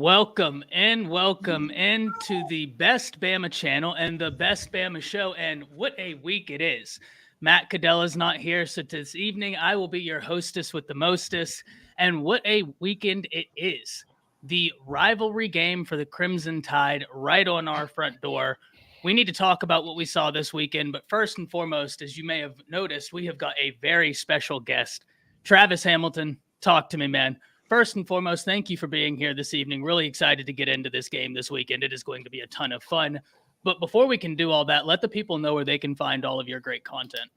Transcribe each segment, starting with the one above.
Welcome into the best Bama channel and the best Bama show. And what a week it is. Matt Cadella's not here, so this evening I will be your hostess with the mostest. And what a weekend it is. The rivalry game for the Crimson Tide right on our front door. We need to talk about what we saw this weekend. But first and foremost, as you may have noticed, we have got a very special guest. Travis Hamilton, talk to me, man. First and foremost, thank you for being here this evening. Really excited to get into this game this weekend. It is going to be a ton of fun. But before we can do all that, let the people know where they can find all of your great content.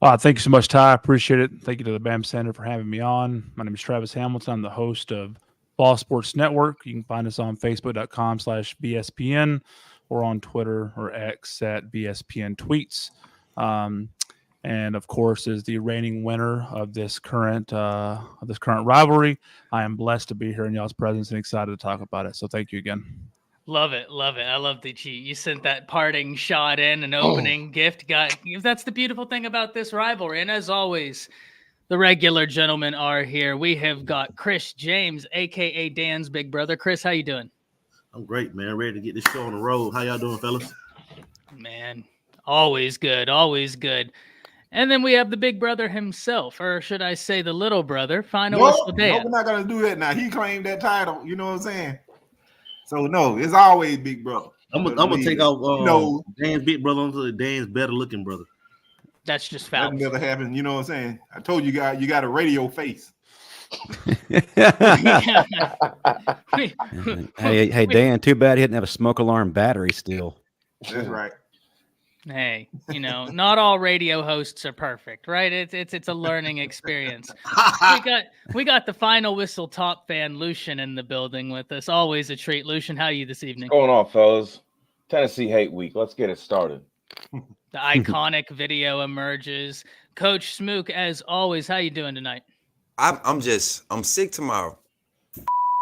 Thank you so much, Ty. I appreciate it. Thank you to the BAM Center for having me on. My name is Travis Hamilton. I'm the host of Ball Sports Network. You can find us on Facebook.com/BSPN or on Twitter or X at BSPN Tweets. And of course, is the reigning winner of this current rivalry. I am blessed to be here in y'all's presence and excited to talk about it. So thank you again. Love it. I love that you sent that parting shot in, an opening gift. That's the beautiful thing about this rivalry. And as always, the regular gentlemen are here. We have got Chris James, aka Dan's big brother. Chris, how you doing? I'm great, man. Ready to get this show on the road. How y'all doing, fellas? Man, always good. Always good. And then we have the big brother himself, or should I say the little brother, Final Whistle Dan. No, we're not going to do that now. He claimed that title, you know what I'm saying? So, no, it's always big brother. I'm gonna take off Dan's big brother onto Dan's better looking brother. That's just foul. That never happened, you know what I'm saying? I told you guys, you got a radio face. Hey, Dan, too bad he didn't have a smoke alarm battery still. That's right. Hey, not all radio hosts are perfect, right? It's a learning experience. We got the Final Whistle top fan Lucian in the building with us. Always a treat. Lucian, how are you this evening? What's going on, fellas? Tennessee Hate Week. Let's get it started. The iconic video emerges. Coach Smook, as always, how you doing tonight? I'm sick to my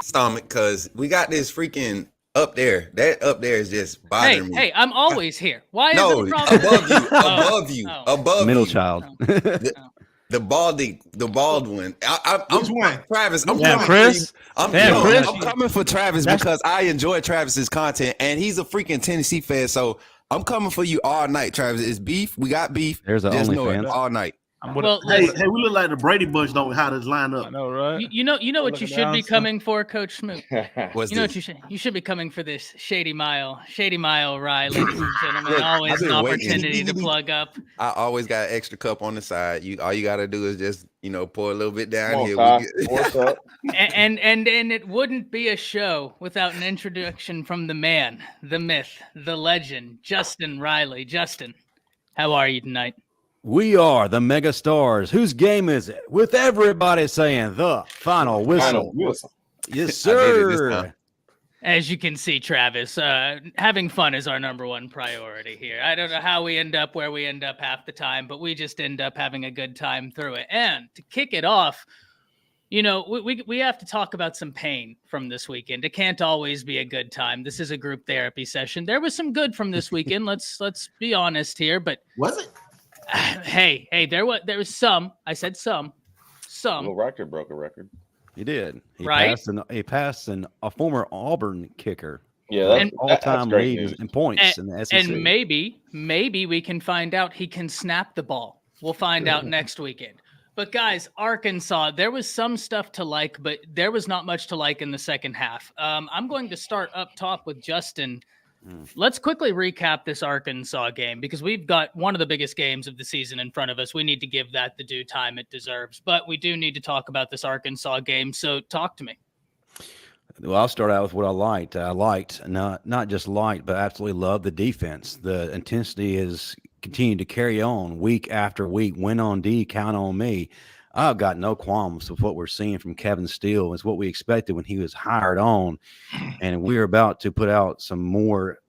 stomach because we got this freaking up there. That up there is just bothering me. Hey, I'm always here. Why is no, it a problem? above Middle you. child. The bald one. Which one? Travis. Chris. I'm coming for Travis because I enjoy Travis's content, and he's a freaking Tennessee fan. So I'm coming for you all night, Travis. It's beef. We got beef. There's the Just only know it fans. all night. Hey, we look like the Brady Bunch, don't we? How this line up? I know, right? You know what you should be coming for, Coach Smook. What's What you should be coming for this Shady Mile ride, ladies and gentlemen. Always an opportunity to plug up. I always got an extra cup on the side. All you got to do is just pour a little bit down here. What's up? And it wouldn't be a show without an introduction from the man, the myth, the legend, Justin Riley. Justin, how are you tonight? We are the mega stars. Whose game is it? With everybody saying the final whistle. Yes, sir. As you can see, Travis, having fun is our number one priority here. I don't know how we end up where we end up half the time, but we just end up having a good time through it. And to kick it off, we have to talk about some pain from this weekend. It can't always be a good time. This is a group therapy session. There was some good from this weekend. Let's be honest here, but Was it? Hey, there was some. I said some. Will Rector broke a record. He did. He Right? passed a former Auburn kicker. Yeah, all-time great leads news. in points in the SEC. And maybe we can find out he can snap the ball. We'll find out next weekend. But guys, Arkansas, there was some stuff to like, but there was not much to like in the second half. I'm going to start up top with Justin. Let's quickly recap this Arkansas game because we've got one of the biggest games of the season in front of us. We need to give that the due time it deserves, but we do need to talk about this Arkansas game. So talk to me. Well, I'll start out with what I liked. I liked, not just liked, but absolutely loved the defense. The intensity is continuing to carry on week after week. Win on D, count on me. I've got no qualms with what we're seeing from Kevin Steele. It's what we expected when he was hired on. And we're about to put out some more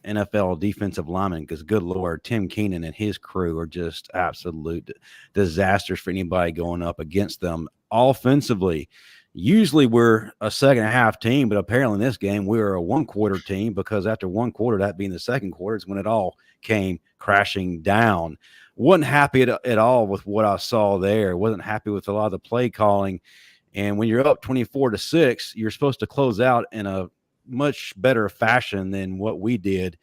NFL defensive linemen because, good Lord, Tim Keenan and his crew are just absolute disasters for anybody going up against them. Offensively, usually we're a second half team, but apparently in this game we were a one-quarter team because after one quarter, that being the second quarter, is when it all came crashing down. Wasn't happy at all with what I saw there. Wasn't happy with a lot of the play calling. And when you're up 24-6, you're supposed to close out in a much better fashion than what we did.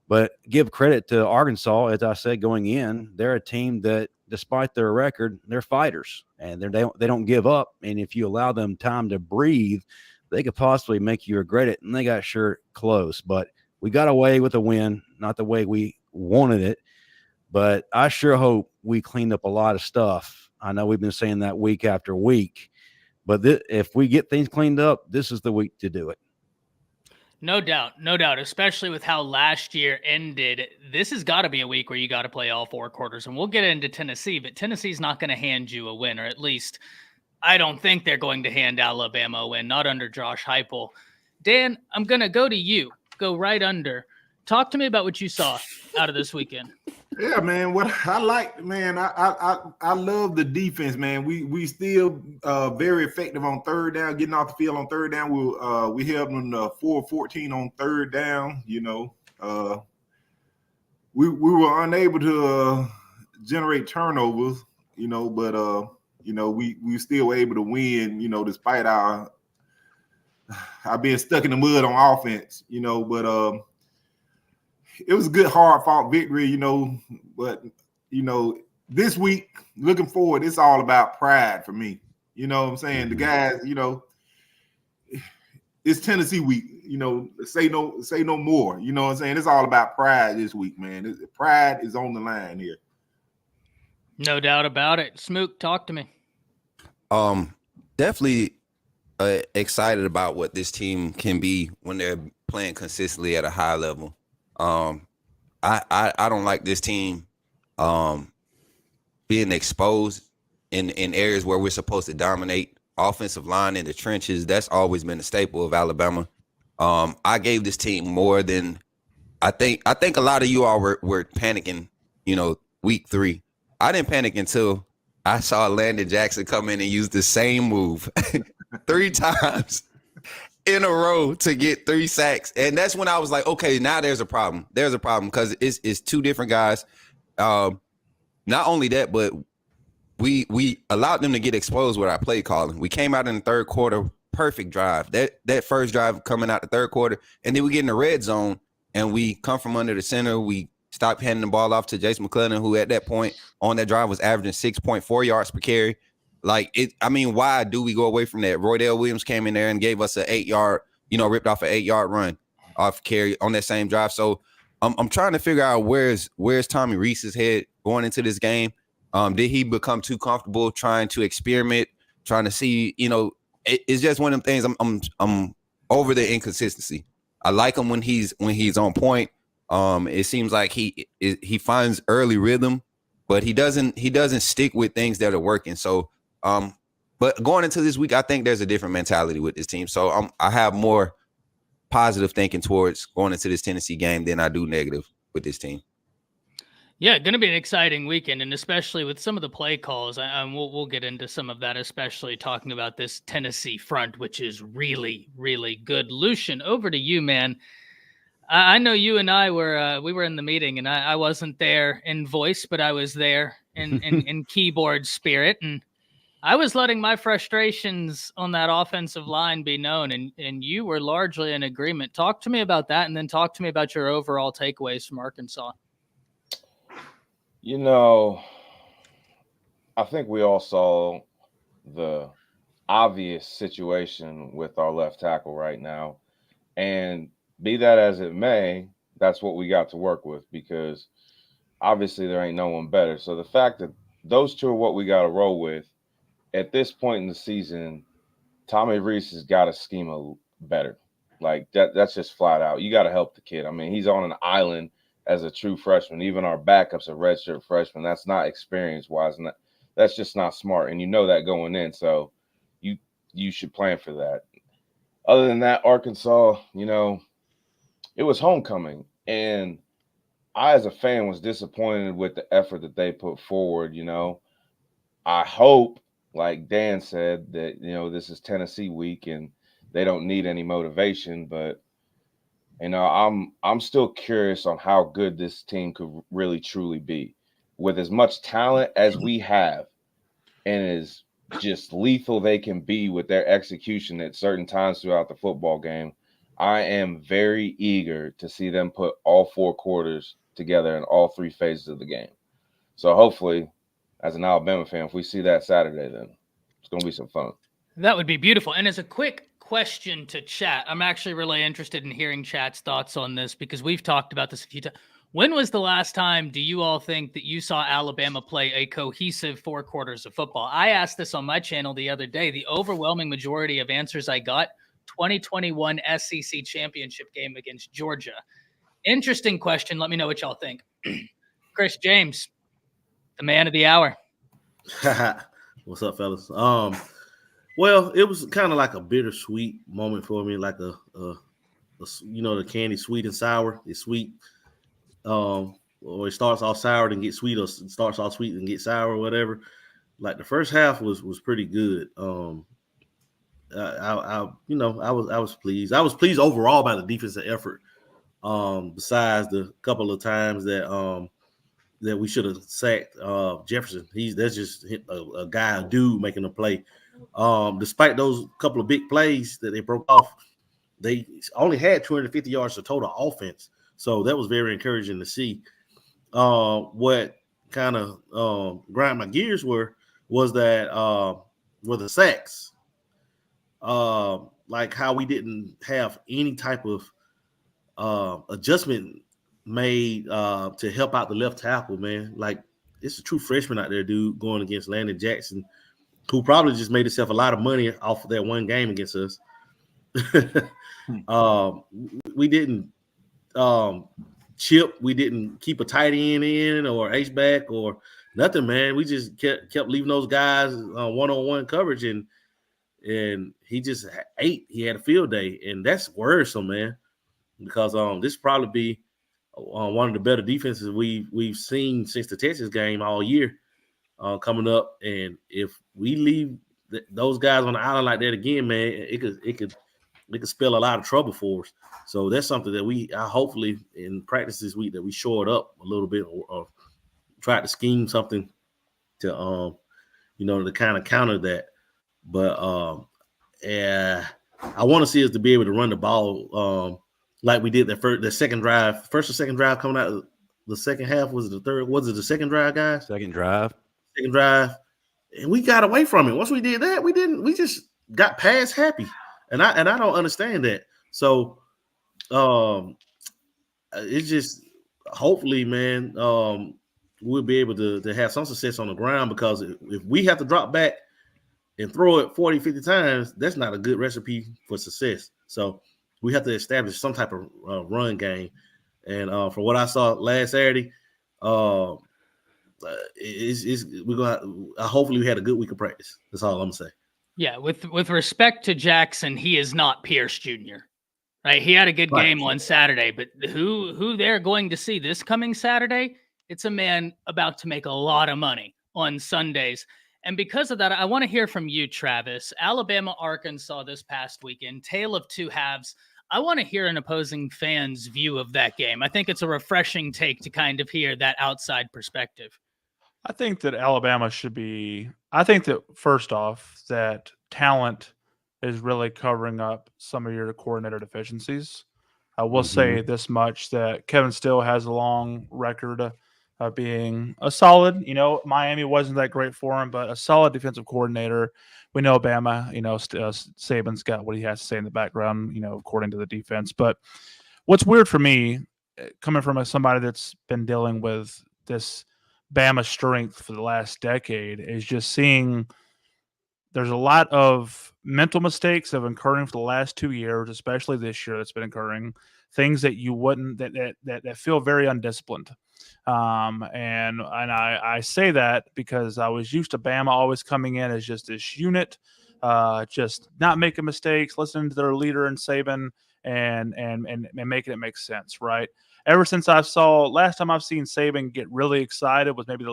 But give credit to Arkansas, as I said going in, they're a team that, despite their record, they're fighters and they don't give up. And if you allow them time to breathe, they could possibly make you regret it. And they got sure close, but we got away with a win, not the way we wanted it. But I sure hope we cleaned up a lot of stuff. I know we've been saying that week after week, but if we get things cleaned up, this is the week to do it. No doubt, especially with how last year ended. This has got to be a week where you got to play all 4 quarters, and we'll get into Tennessee, but Tennessee's not going to hand you a win, or at least I don't think they're going to hand Alabama a win, not under Josh Heupel. Dan, I'm going to go to you, go right under. Talk to me about what you saw out of this weekend. Yeah, man. What I like, man, I love the defense, man. We still very effective on third down, getting off the field on third down. We held them 4-14 on third down. You know, we were unable to generate turnovers. You know, but you know, we still were able to win. You know, despite our being stuck in the mud on offense. You know, but it was a good, hard-fought victory, you know, but, you know, this week, looking forward, it's all about pride for me. You know what I'm saying? The guys, you know, it's Tennessee week, you know, say no more. You know what I'm saying? It's all about pride this week, man. Pride is on the line here. No doubt about it. Smook, talk to me. Definitely excited about what this team can be when they're playing consistently at a high level. I don't like this team being exposed in areas where we're supposed to dominate. Offensive line in the trenches, that's always been a staple of Alabama. I gave this team more than I think a lot of you all were panicking, you know, week 3. I didn't panic until I saw Landon Jackson come in and use the same move 3 times in a row to get 3 sacks. And that's when I was like, okay, now there's a problem. There's a problem because it's 2 different guys. Not only that, but we allowed them to get exposed with our play calling. We came out in the third quarter, perfect drive. That first drive coming out the third quarter, and then we get in the red zone and we come from under the center. We stopped handing the ball off to Jason McClellan, who at that point on that drive was averaging 6.4 yards per carry. Like it, I mean, why do we go away from that? Roydell Williams came in there and gave us an 8-yard, you know, ripped off an 8-yard run off carry on that same drive. So I'm trying to figure out where's Tommy Rees's head going into this game. Did he become too comfortable trying to experiment, trying to see, you know, it's just one of them things. I'm over the inconsistency. I like him when he's on point. It seems like he finds early rhythm, but he doesn't stick with things that are working. So but going into this week, I think there's a different mentality with this team. So I have more positive thinking towards going into this Tennessee game than I do negative with this team. Yeah, going to be an exciting weekend, and especially with some of the play calls. We'll get into some of that, especially talking about this Tennessee front, which is really, really good. Lucian, over to you, man. I know you and I were in the meeting, and I wasn't there in voice, but I was there in keyboard spirit, and I was letting my frustrations on that offensive line be known, and you were largely in agreement. Talk to me about that, and then talk to me about your overall takeaways from Arkansas. You know, I think we all saw the obvious situation with our left tackle right now. And be that as it may, that's what we got to work with, because obviously there ain't no one better. So the fact that those 2 are what we got to roll with, at this point in the season, Tommy Rees has got to scheme better. Like that's just flat out. You got to help the kid. I mean, he's on an island as a true freshman. Even our backup's a redshirt freshman. That's not experience-wise. And that's just not smart. And you know that going in. So you should plan for that. Other than that, Arkansas, you know, it was homecoming. And I, as a fan, was disappointed with the effort that they put forward. You know, I hope, like Dan said, that, you know, this is Tennessee week and they don't need any motivation. But, you know, I'm still curious on how good this team could really truly be with as much talent as we have and as just lethal they can be with their execution at certain times throughout the football game, I am very eager to see them put all 4 quarters together in all 3 phases of the game. So hopefully, as an Alabama fan, if we see that Saturday, then it's going to be some fun. That would be beautiful. And as a quick question to chat, I'm actually really interested in hearing chat's thoughts on this because we've talked about this a few times. When was the last time do you all think that you saw Alabama play a cohesive 4 quarters of football? I asked this on my channel the other day. The overwhelming majority of answers I got, 2021 SEC championship game against Georgia. Interesting question. Let me know what y'all think. Chris James, the man of the hour. What's up, fellas? Well, it was kind of like a bittersweet moment for me, like a the candy sweet and sour. It's sweet, or it starts off sour and gets sweet, or it starts off sweet and gets sour, or whatever. Like the first half was pretty good. I was pleased. I was pleased overall by the defensive effort. Besides the couple of times that we should have sacked Jefferson. That's just a guy, a dude making a play. Despite those couple of big plays that they broke off, they only had 250 yards of total offense. So that was very encouraging to see. What kind of grind my gears was that were the sacks. Like how we didn't have any type of adjustment made to help out the left tackle, man. Like it's a true freshman out there, dude, going against Landon Jackson, who probably just made himself a lot of money off of that one game against us. We didn't chip. We didn't keep a tight end in or H-back or nothing, man. We just kept leaving those guys one-on-one coverage, and he just ate. He had a field day, and that's worrisome, man, because this probably be one of the better defenses we've seen since the Texas game all year coming up. And if we leave those guys on the island like that again, man, it could spell a lot of trouble for us. So that's something that I hopefully in practice this week that we shored up a little bit or tried to scheme something to to kind of counter that. But I want to see us to be able to run the ball like we did the second drive, first or second drive coming out of the second half. Was it the third? Was it the second drive, guys? Second drive. And we got away from it. Once we did that, we just got past happy. And I don't understand that. So it's just hopefully, man, we'll be able to have some success on the ground, because if we have to drop back and throw it 40, 50 times, that's not a good recipe for success. So we have to establish some type of run game. And from what I saw last Saturday, hopefully we had a good week of practice. That's all I'm gonna say. Yeah, with respect to Jackson, he is not Pierce Jr. Right? He had a good game on Saturday, but who they're going to see this coming Saturday, it's a man about to make a lot of money on Sundays. And because of that, I want to hear from you, Travis. Alabama, Arkansas this past weekend, tale of two halves. I want to hear an opposing fan's view of that game. I think it's a refreshing take to kind of hear that outside perspective. I think that Alabama should be – I think that, first off, that talent is really covering up some of your coordinator deficiencies. I will say this much, that Kevin Steele has a long record of being a solid – Miami wasn't that great for him, but a solid defensive coordinator. We know Bama, Saban's got what he has to say in the background, according to the defense. But what's weird for me, coming from somebody that's been dealing with this – Bama strength for the last decade, is just seeing there's a lot of mental mistakes that have occurring for the last 2 years, especially this year that's been occurring, things that you wouldn't, that feel very undisciplined. And I say that because I was used to Bama always coming in as just this unit, just not making mistakes, listening to their leader and Saban and making it make sense, right? Ever since last time I've seen Saban get really excited was maybe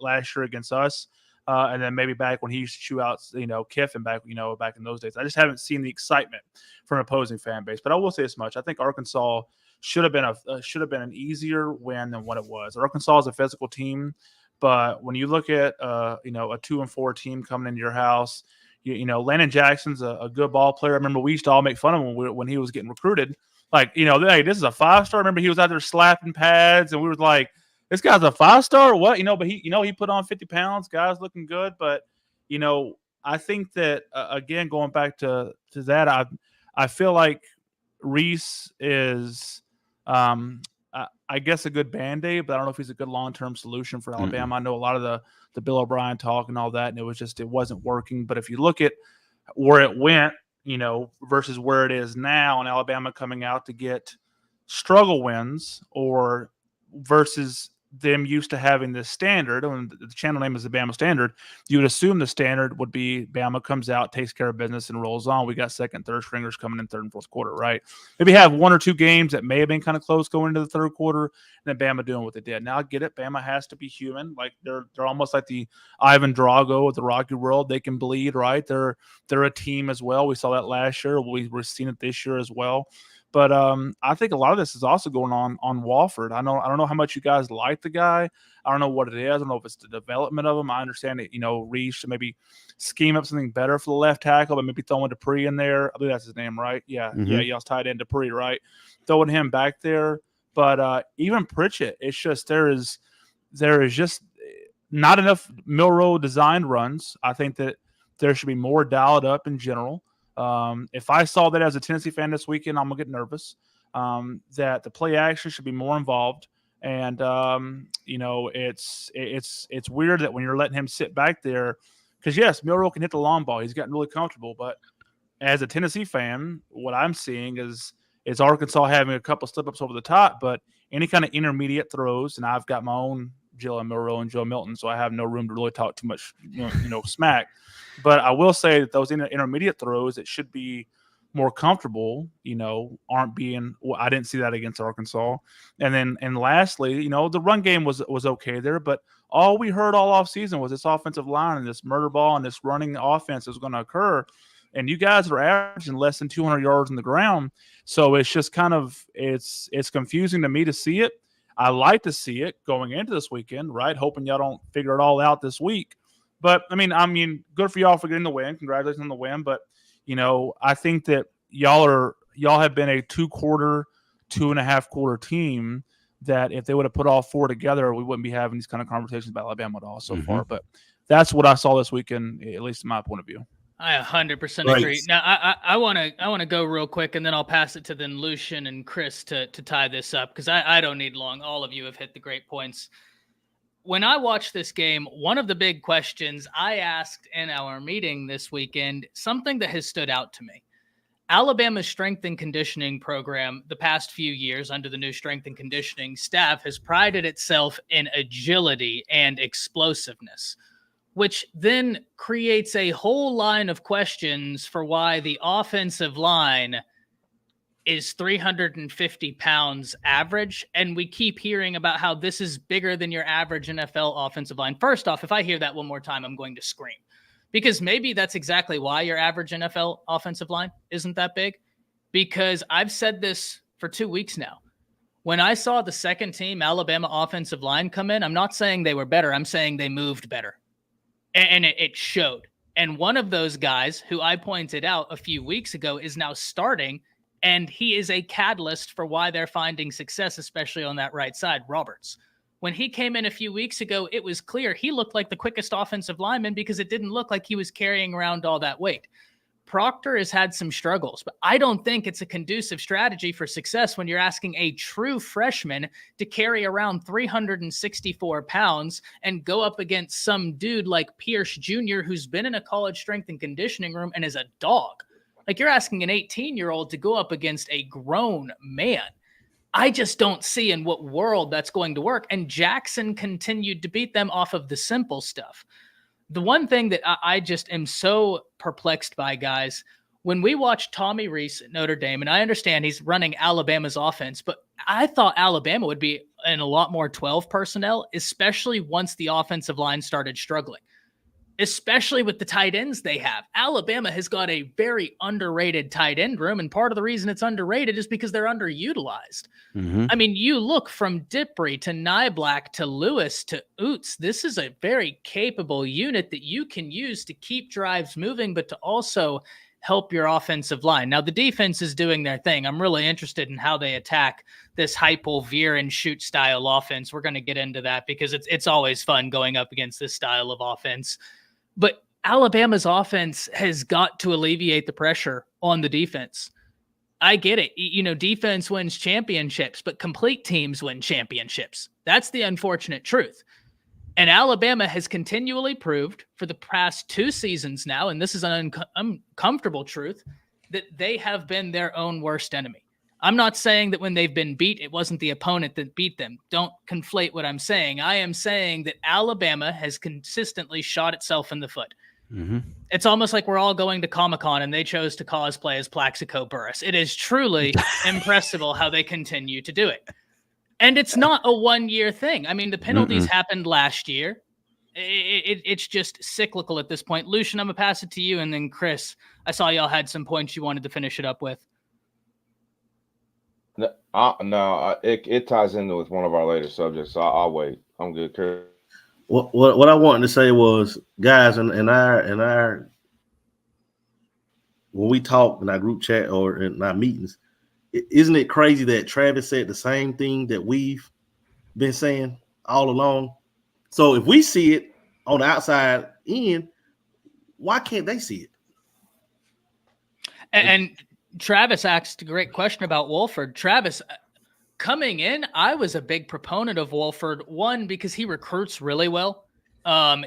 last year against us, and then maybe back when he used to chew out, Kiffin back in those days. I just haven't seen the excitement from an opposing fan base. But I will say this much: I think Arkansas should have been an easier win than what it was. Arkansas is a physical team, But when you look at a 2-4 team coming into your house, Landon Jackson's a good ball player. I remember we used to all make fun of him when he was getting recruited. Like, hey, this is a 5-star. Remember he was out there slapping pads, and we were like, this guy's a 5-star? What? But he put on 50 pounds. Guy's looking good. But, I think that, again, going back to that, I feel like Reese is, I guess, a good Band-Aid, but I don't know if he's a good long-term solution for Alabama. I know a lot of the Bill O'Brien talk and all that, and it wasn't working. But if you look at where it went, versus where it is now, and Alabama coming out to get struggle wins, or versus them used to having this standard, and the channel name is the Bama Standard, you would assume the standard would be Bama comes out, takes care of business, and rolls on. We got second, third stringers coming in third and fourth quarter, right? Maybe have one or two games that may have been kind of close going into the third quarter, and then Bama doing what they did. Now I get it. Bama has to be human. Like they're almost like the Ivan Drago of the Rocky World. They can bleed, right? They're a team as well. We saw that last year. We're seeing it this year as well. But I think a lot of this is also going on Walford. I don't know how much you guys like the guy. I don't know what it is. I don't know if it's the development of him. I understand that, Reese should maybe scheme up something better for the left tackle, but maybe throwing Dupree in there. I believe that's his name, right? Yeah. Mm-hmm. Yeah, y'all's tied in Dupree, right? Throwing him back there. But even Pritchett, it's just there is just not enough Milroe designed runs. I think that there should be more dialed up in general. If I saw that as a Tennessee fan this weekend, I'm gonna get nervous. That the play action should be more involved, and it's weird that when you're letting him sit back there, because yes, Milroe can hit the long ball. He's gotten really comfortable, but as a Tennessee fan, what I'm seeing is Arkansas having a couple slip ups over the top, but any kind of intermediate throws, and I've got my own Jaylen Milroe and Joe Milton, so I have no room to really talk too much, smack. But I will say that those intermediate throws that should be more comfortable, aren't being. Well, I didn't see that against Arkansas. And lastly, the run game was okay there, but all we heard all off season was this offensive line and this murder ball and this running offense is going to occur. And you guys are averaging less than 200 yards on the ground, so it's just kind of it's confusing to me to see it. I like to see it going into this weekend, right? Hoping y'all don't figure it all out this week. But I mean, good for y'all for getting the win. Congratulations on the win. But I think that y'all have been a 2.5 quarter team that if they would have put all four together, we wouldn't be having these kind of conversations about Alabama at all so far. But that's what I saw this weekend, at least in my point of view. I 100% agree. Now, I want to go real quick, and then I'll pass it to then Lucian and Chris to tie this up, because I don't need long. All of you have hit the great points. When I watched this game, one of the big questions I asked in our meeting this weekend, something that has stood out to me. Alabama's strength and conditioning program the past few years under the new strength and conditioning staff has prided itself in agility and explosiveness, which then creates a whole line of questions for why the offensive line is 350 pounds average. And we keep hearing about how this is bigger than your average NFL offensive line. First off, if I hear that one more time, I'm going to scream, because maybe that's exactly why your average NFL offensive line isn't that big. Because I've said this for 2 weeks now. When I saw the second team Alabama offensive line come in, I'm not saying they were better. I'm saying they moved better. And it showed. And one of those guys who I pointed out a few weeks ago is now starting, and he is a catalyst for why they're finding success, especially on that right side, Roberts. When he came in a few weeks ago, it was clear he looked like the quickest offensive lineman because it didn't look like he was carrying around all that weight. Proctor has had some struggles, but I don't think it's a conducive strategy for success when you're asking a true freshman to carry around 364 pounds and go up against some dude like Pierce Jr., who's been in a college strength and conditioning room and is a dog. Like, you're asking an 18-year-old to go up against a grown man. I just don't see in what world that's going to work. And Jackson continued to beat them off of the simple stuff. The one thing that I just am so perplexed by, guys, when we watched Tommy Reese at Notre Dame, and I understand he's running Alabama's offense, but I thought Alabama would be in a lot more 12 personnel, especially once the offensive line started struggling. especially with the tight ends they have. Alabama has got a very underrated tight end room, and part of the reason it's underrated is because they're underutilized. Mm-hmm. I mean, you look from Diprey to Nyblack to Lewis to Oots. This is a very capable unit that you can use to keep drives moving, but to also help your offensive line. Now, the defense is doing their thing. I'm really interested in how they attack this Heupel veer and shoot style offense. We're going to get into that because it's always fun going up against this style of offense. But Alabama's offense has got to alleviate the pressure on the defense. I get it. You know, defense wins championships, but complete teams win championships. That's the unfortunate truth. And Alabama has continually proved for the past 2 seasons now, and this is an uncomfortable truth, that they have been their own worst enemy. I'm not saying that when they've been beat, it wasn't the opponent that beat them. Don't conflate what I'm saying. I am saying that Alabama has consistently shot itself in the foot. Mm-hmm. It's almost like we're all going to Comic-Con and they chose to cosplay as Plaxico Burress. It is truly impressive how they continue to do it. And it's not a 1-year thing. I mean, the penalties happened last year. It's just cyclical at this point. Lucian, I'm going to pass it to you. And then Chris, I saw y'all had some points you wanted to finish it up with. No, it ties into with one of our later subjects. So I'll wait. I'm good, Chris. What I wanted to say was, guys, in our when we talk in our group chat or in our meetings, isn't it crazy that Travis said the same thing that we've been saying all along? So if we see it on the outside in, why can't they see it? And Travis asked a great question about Wolford. Travis, coming in, I was a big proponent of Wolford. One, because he recruits really well.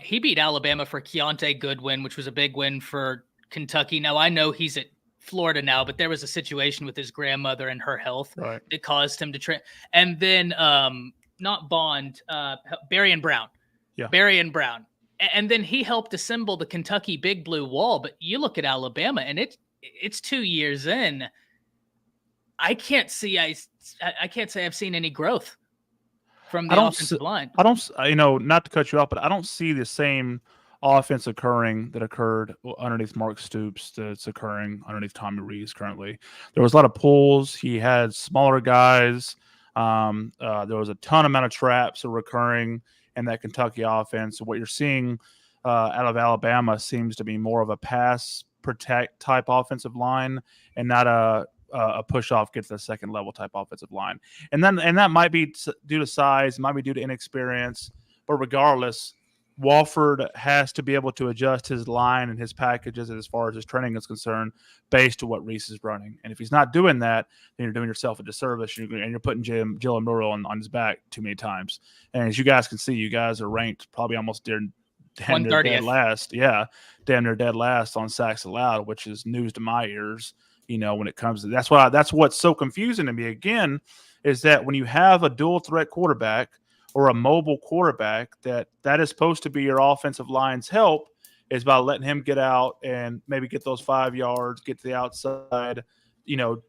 He beat Alabama for Keontae Goodwin, which was a big win for Kentucky. Now, I know he's at Florida now, but there was a situation with his grandmother and her health that caused him to and then not Bond, Barry and Brown. Yeah. Barry and Brown. And then he helped assemble the Kentucky Big Blue Wall. But you look at Alabama and it's 2 years in. I can't say I've seen any growth from the offensive line. I don't, not to cut you off, but I don't see the same offense occurring that occurred underneath Mark Stoops that's occurring underneath Tommy Rees currently. There was a lot of pulls. He had smaller guys. There was a ton amount of traps that were occurring in that Kentucky offense. So what you're seeing out of Alabama seems to be more of a pass protect type offensive line and not a push off, get to the second level type offensive line. And that might be due to size, it might be due to inexperience, but regardless, Wolford has to be able to adjust his line and his packages as far as his training is concerned based to what Rees is running. And if he's not doing that, then you're doing yourself a disservice and you're putting Jaylen Milroe on his back too many times. And as you guys can see, you guys are ranked probably almost damn near dead last. Yeah, damn near dead last on sacks allowed, which is news to my ears, when it comes to that's what's so confusing to me again, is that when you have a dual threat quarterback or a mobile quarterback, that is supposed to be your offensive line's help, is by letting him get out and maybe get those 5 yards, get to the outside,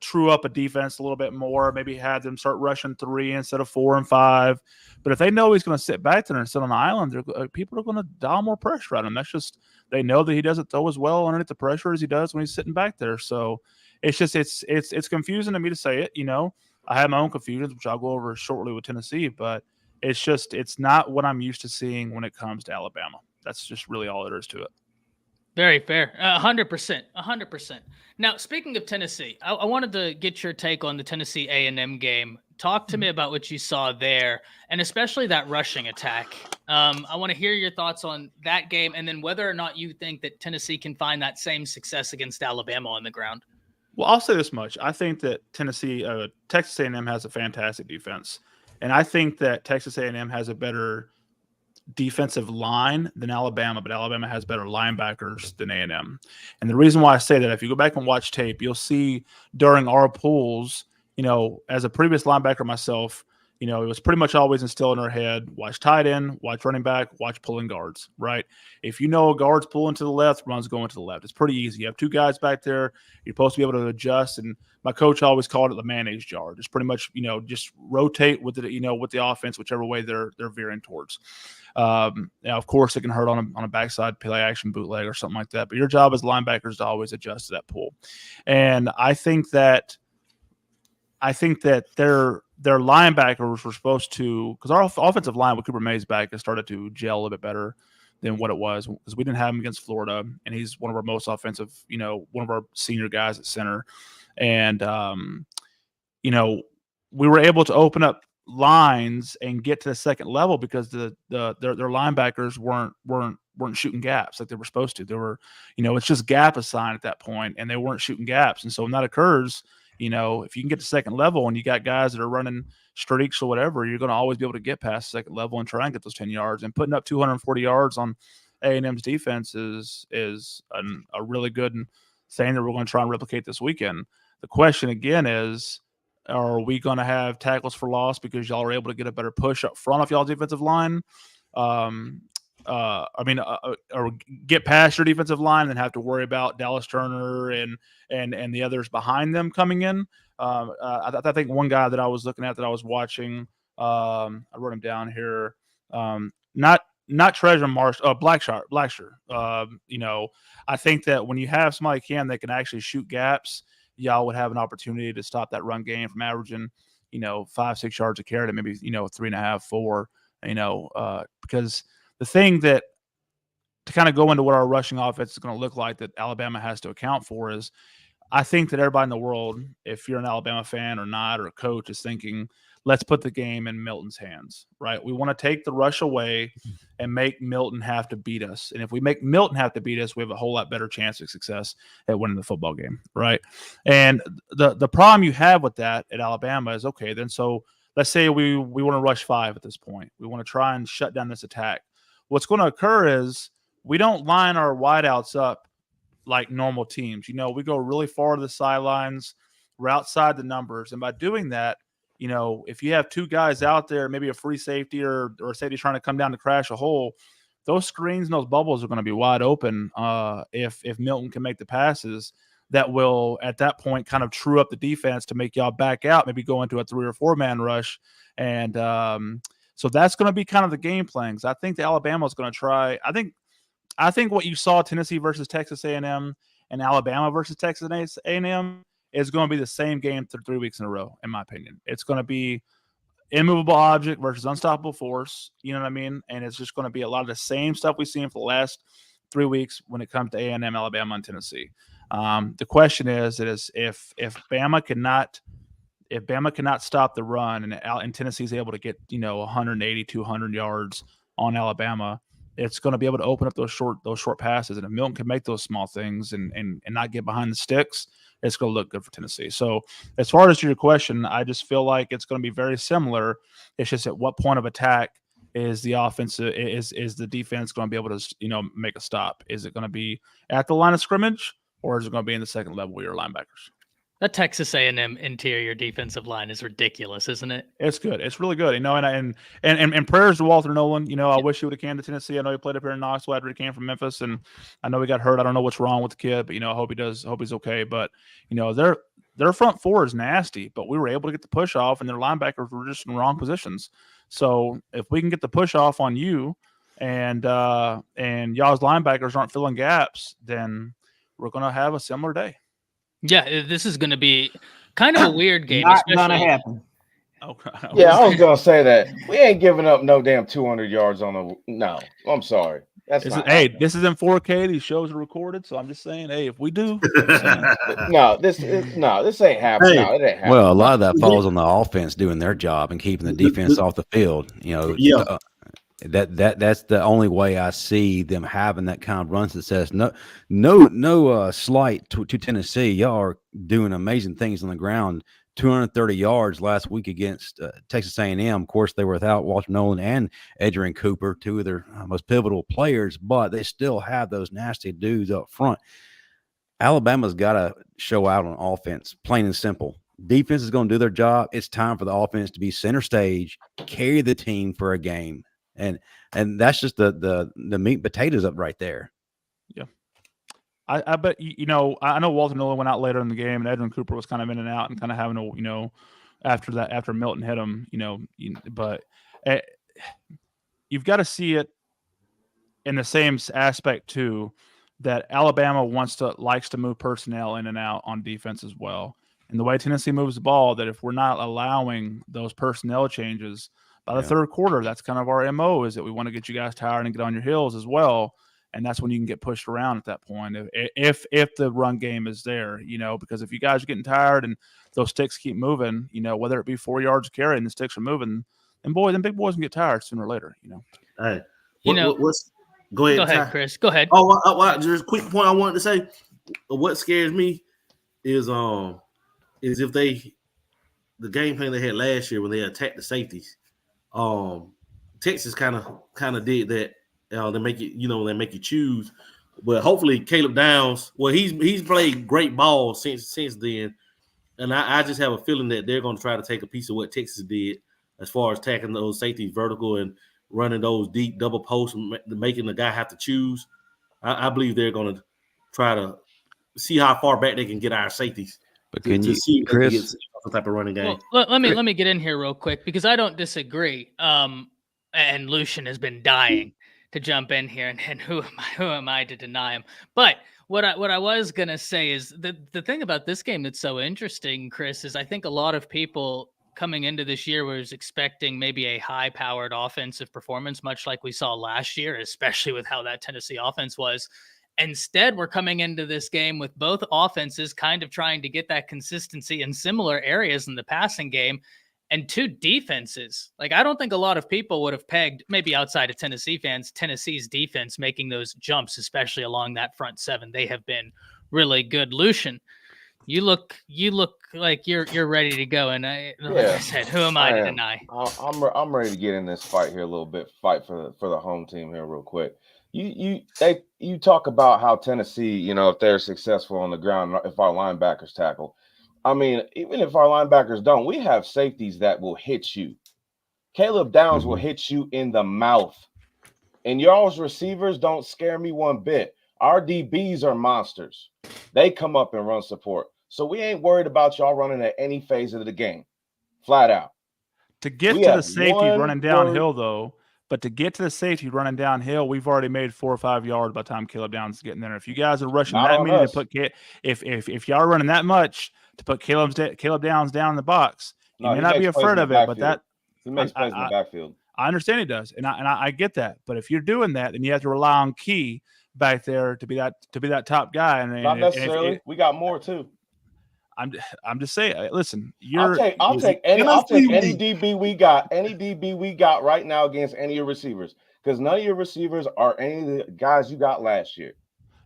true up a defense a little bit more, maybe have them start rushing 3 instead of 4 and 5. But if they know he's going to sit back there and sit on the island, people are going to dial more pressure on him. That's just, they know that he doesn't throw as well underneath the pressure as he does when he's sitting back there. So it's just, it's confusing to me to say it. I have my own confusions, which I'll go over shortly with Tennessee, but it's not what I'm used to seeing when it comes to Alabama. That's just really all there is to it. Very fair. 100%. 100%. Now, speaking of Tennessee, I wanted to get your take on the Tennessee A&M game. Talk to me about what you saw there, and especially that rushing attack. I want to hear your thoughts on that game, and then whether or not you think that Tennessee can find that same success against Alabama on the ground. Well, I'll say this much. I think that Texas A&M has a fantastic defense. And I think that Texas A&M has a better defensive line than Alabama, but Alabama has better linebackers than A&M. And the reason why I say that, if you go back and watch tape, you'll see during our pools, as a previous linebacker myself, it was pretty much always instilled in our head, watch tight end, watch running back, watch pulling guards, right? If you know a guard's pulling to the left, run's going to the left. It's pretty easy. You have two guys back there. You're supposed to be able to adjust. And my coach always called it the mayonnaise jar. Just pretty much, just rotate with with the offense, whichever way they're veering towards. Now, of course, it can hurt on a backside play action bootleg or something like that. But your job as linebackers to always adjust to that pull. And I think that their linebackers were supposed to, because our offensive line with Cooper Mays back has started to gel a little bit better than what it was, because we didn't have him against Florida, and he's one of our most offensive, one of our senior guys at center. And, we were able to open up lines and get to the second level because their linebackers weren't shooting gaps like they were supposed to. They were, it's just gap assigned at that point, and they weren't shooting gaps. And so when that occurs, if you can get to second level and you got guys that are running streaks or whatever, you're going to always be able to get past second level and try and get those 10 yards. And putting up 240 yards on A&M's defense is a really good thing that we're going to try and replicate this weekend. The question again is, are we going to have tackles for loss because y'all are able to get a better push up front off y'all's defensive line? Or get past your defensive line and then have to worry about Dallas Turner and the others behind them coming in. I think one guy that I was looking at that I was watching, I wrote him down here. Not Treasure Marsh, Blackshear. I think that when you have somebody that can actually shoot gaps, y'all would have an opportunity to stop that run game from averaging, 5-6 yards a carry to maybe 3.5, 4. Because the thing that, to kind of go into what our rushing offense is going to look like that Alabama has to account for, is I think that everybody in the world, if you're an Alabama fan or not, or a coach, is thinking, let's put the game in Milton's hands, right? We want to take the rush away and make Milton have to beat us. And if we make Milton have to beat us, we have a whole lot better chance of success at winning the football game, right? And the problem you have with that at Alabama is, okay, then so let's say we want to rush 5 at this point. We want to try and shut down this attack. What's going to occur is we don't line our wideouts up like normal teams. We go really far to the sidelines. We're outside the numbers. And by doing that, if you have two guys out there, maybe a free safety or a safety trying to come down to crash a hole, those screens and those bubbles are going to be wide open if Milton can make the passes that will, at that point, kind of true up the defense to make y'all back out, maybe go into a 3 or 4 man rush. And so that's going to be kind of the game plan. Because I think Alabama is going to try. I think what you saw Tennessee versus Texas A&M and Alabama versus Texas A&M is going to be the same game for 3 weeks in a row, in my opinion. It's going to be immovable object versus unstoppable force. You know what I mean? And it's just going to be a lot of the same stuff we've seen for the last 3 weeks when it comes to A&M, Alabama, and Tennessee. The question is if Bama cannot stop the run and Tennessee's able to get 180, 200 yards on Alabama, it's going to be able to open up those short passes. And if Milton can make those small things and not get behind the sticks, it's going to look good for Tennessee. So as far as your question, I just feel like it's going to be very similar. It's just at what point of attack is the offense, is the defense going to be able to, make a stop? Is it going to be at the line of scrimmage, or is it going to be in the second level with your linebackers? That Texas A&M interior defensive line is ridiculous, isn't it? It's good. It's really good. And prayers to Walter Nolan. I wish he would have came to Tennessee. I know he played up here in Knoxville after he came from Memphis, and I know he got hurt. I don't know what's wrong with the kid, but I hope he's okay. But their front four is nasty, but we were able to get the push off, and their linebackers were just in the wrong positions. So if we can get the push off on you, and y'all's linebackers aren't filling gaps, then we're gonna have a similar day. Yeah, this is going to be kind of a weird game. Not going to happen. Okay. Yeah, I was going to say that. We ain't giving up no damn 200 yards on a – no, I'm sorry. This is in 4K. These shows are recorded, so I'm just saying, hey, if we do – this ain't happening. No, it ain't happening. Well, a lot of that falls on the offense doing their job and keeping the defense off the field. That's the only way I see them having that kind of run success. No slight to Tennessee. Y'all are doing amazing things on the ground. 230 yards last week against Texas A&M. Of course, they were without Walter Nolan and Adrian Cooper, two of their most pivotal players, but they still have those nasty dudes up front. Alabama's got to show out on offense, plain and simple. Defense is going to do their job. It's time for the offense to be center stage, carry the team for a game, and that's just the meat and potatoes up right there. Yeah, I bet I know Walter Nolan went out later in the game, and Edwin Cooper was kind of in and out and kind of having a after Milton hit him, but you've got to see it in the same aspect too, that Alabama likes to move personnel in and out on defense as well. And the way Tennessee moves the ball, that if we're not allowing those personnel changes by the third quarter, that's kind of our MO, is that we want to get you guys tired and get on your heels as well. And that's when you can get pushed around at that point. If the run game is there, because if you guys are getting tired and those sticks keep moving, whether it be 4 yards carry and the sticks are moving, and them big boys can get tired sooner or later, Hey, what's go ahead, go ahead, Ty. Chris. Go ahead. Just a quick point I wanted to say. What scares me is if the game plan they had last year when they attacked the safeties. Texas kind of did that. They make you choose. But hopefully Caleb Downs, well, he's played great ball since then, and I just have a feeling that they're going to try to take a piece of what Texas did as far as attacking those safeties vertical and running those deep double posts and making the guy have to choose. I believe they're going to try to see how far back they can get our safeties. But can you, see Chris? Some type of running game. Well, let me get in here real quick because I don't disagree. And Lucian has been dying to jump in here, and who am I to deny him? But what I was gonna say is the thing about this game that's so interesting, Chris, is I think a lot of people coming into this year was expecting maybe a high-powered offensive performance, much like we saw last year, especially with how that Tennessee offense was. Instead, we're coming into this game with both offenses kind of trying to get that consistency in similar areas in the passing game, and two defenses. Like, I don't think a lot of people would have pegged, maybe outside of Tennessee fans, Tennessee's defense making those jumps, especially along that front seven. They have been really good. Lucian, you look like you're ready to go. And like I said, who am I to deny? I'm ready to get in this fight here a little bit. Fight for the home team here real quick. You talk about how Tennessee, if they're successful on the ground, if our linebackers tackle. I mean, even if our linebackers don't, we have safeties that will hit you. Caleb Downs will hit you in the mouth. And y'all's receivers don't scare me one bit. Our DBs are monsters. They come up and run support. So we ain't worried about y'all running at any phase of the game. Flat out. To get to the safety running downhill, though, but to get to the safety running downhill, we've already made 4 or 5 yards by the time Caleb Downs is getting there. If you guys are rushing that many to put if y'all are running that much to put Caleb Downs down in the box, you may not be afraid of it, but that he makes plays in the backfield. I understand he does, and I get that. But if you're doing that, then you have to rely on Key back there to be that top guy. And not necessarily. We got more too. I'm just saying. Listen, I'll take any DB we got, any DB we got right now against any of your receivers, because none of your receivers are any of the guys you got last year.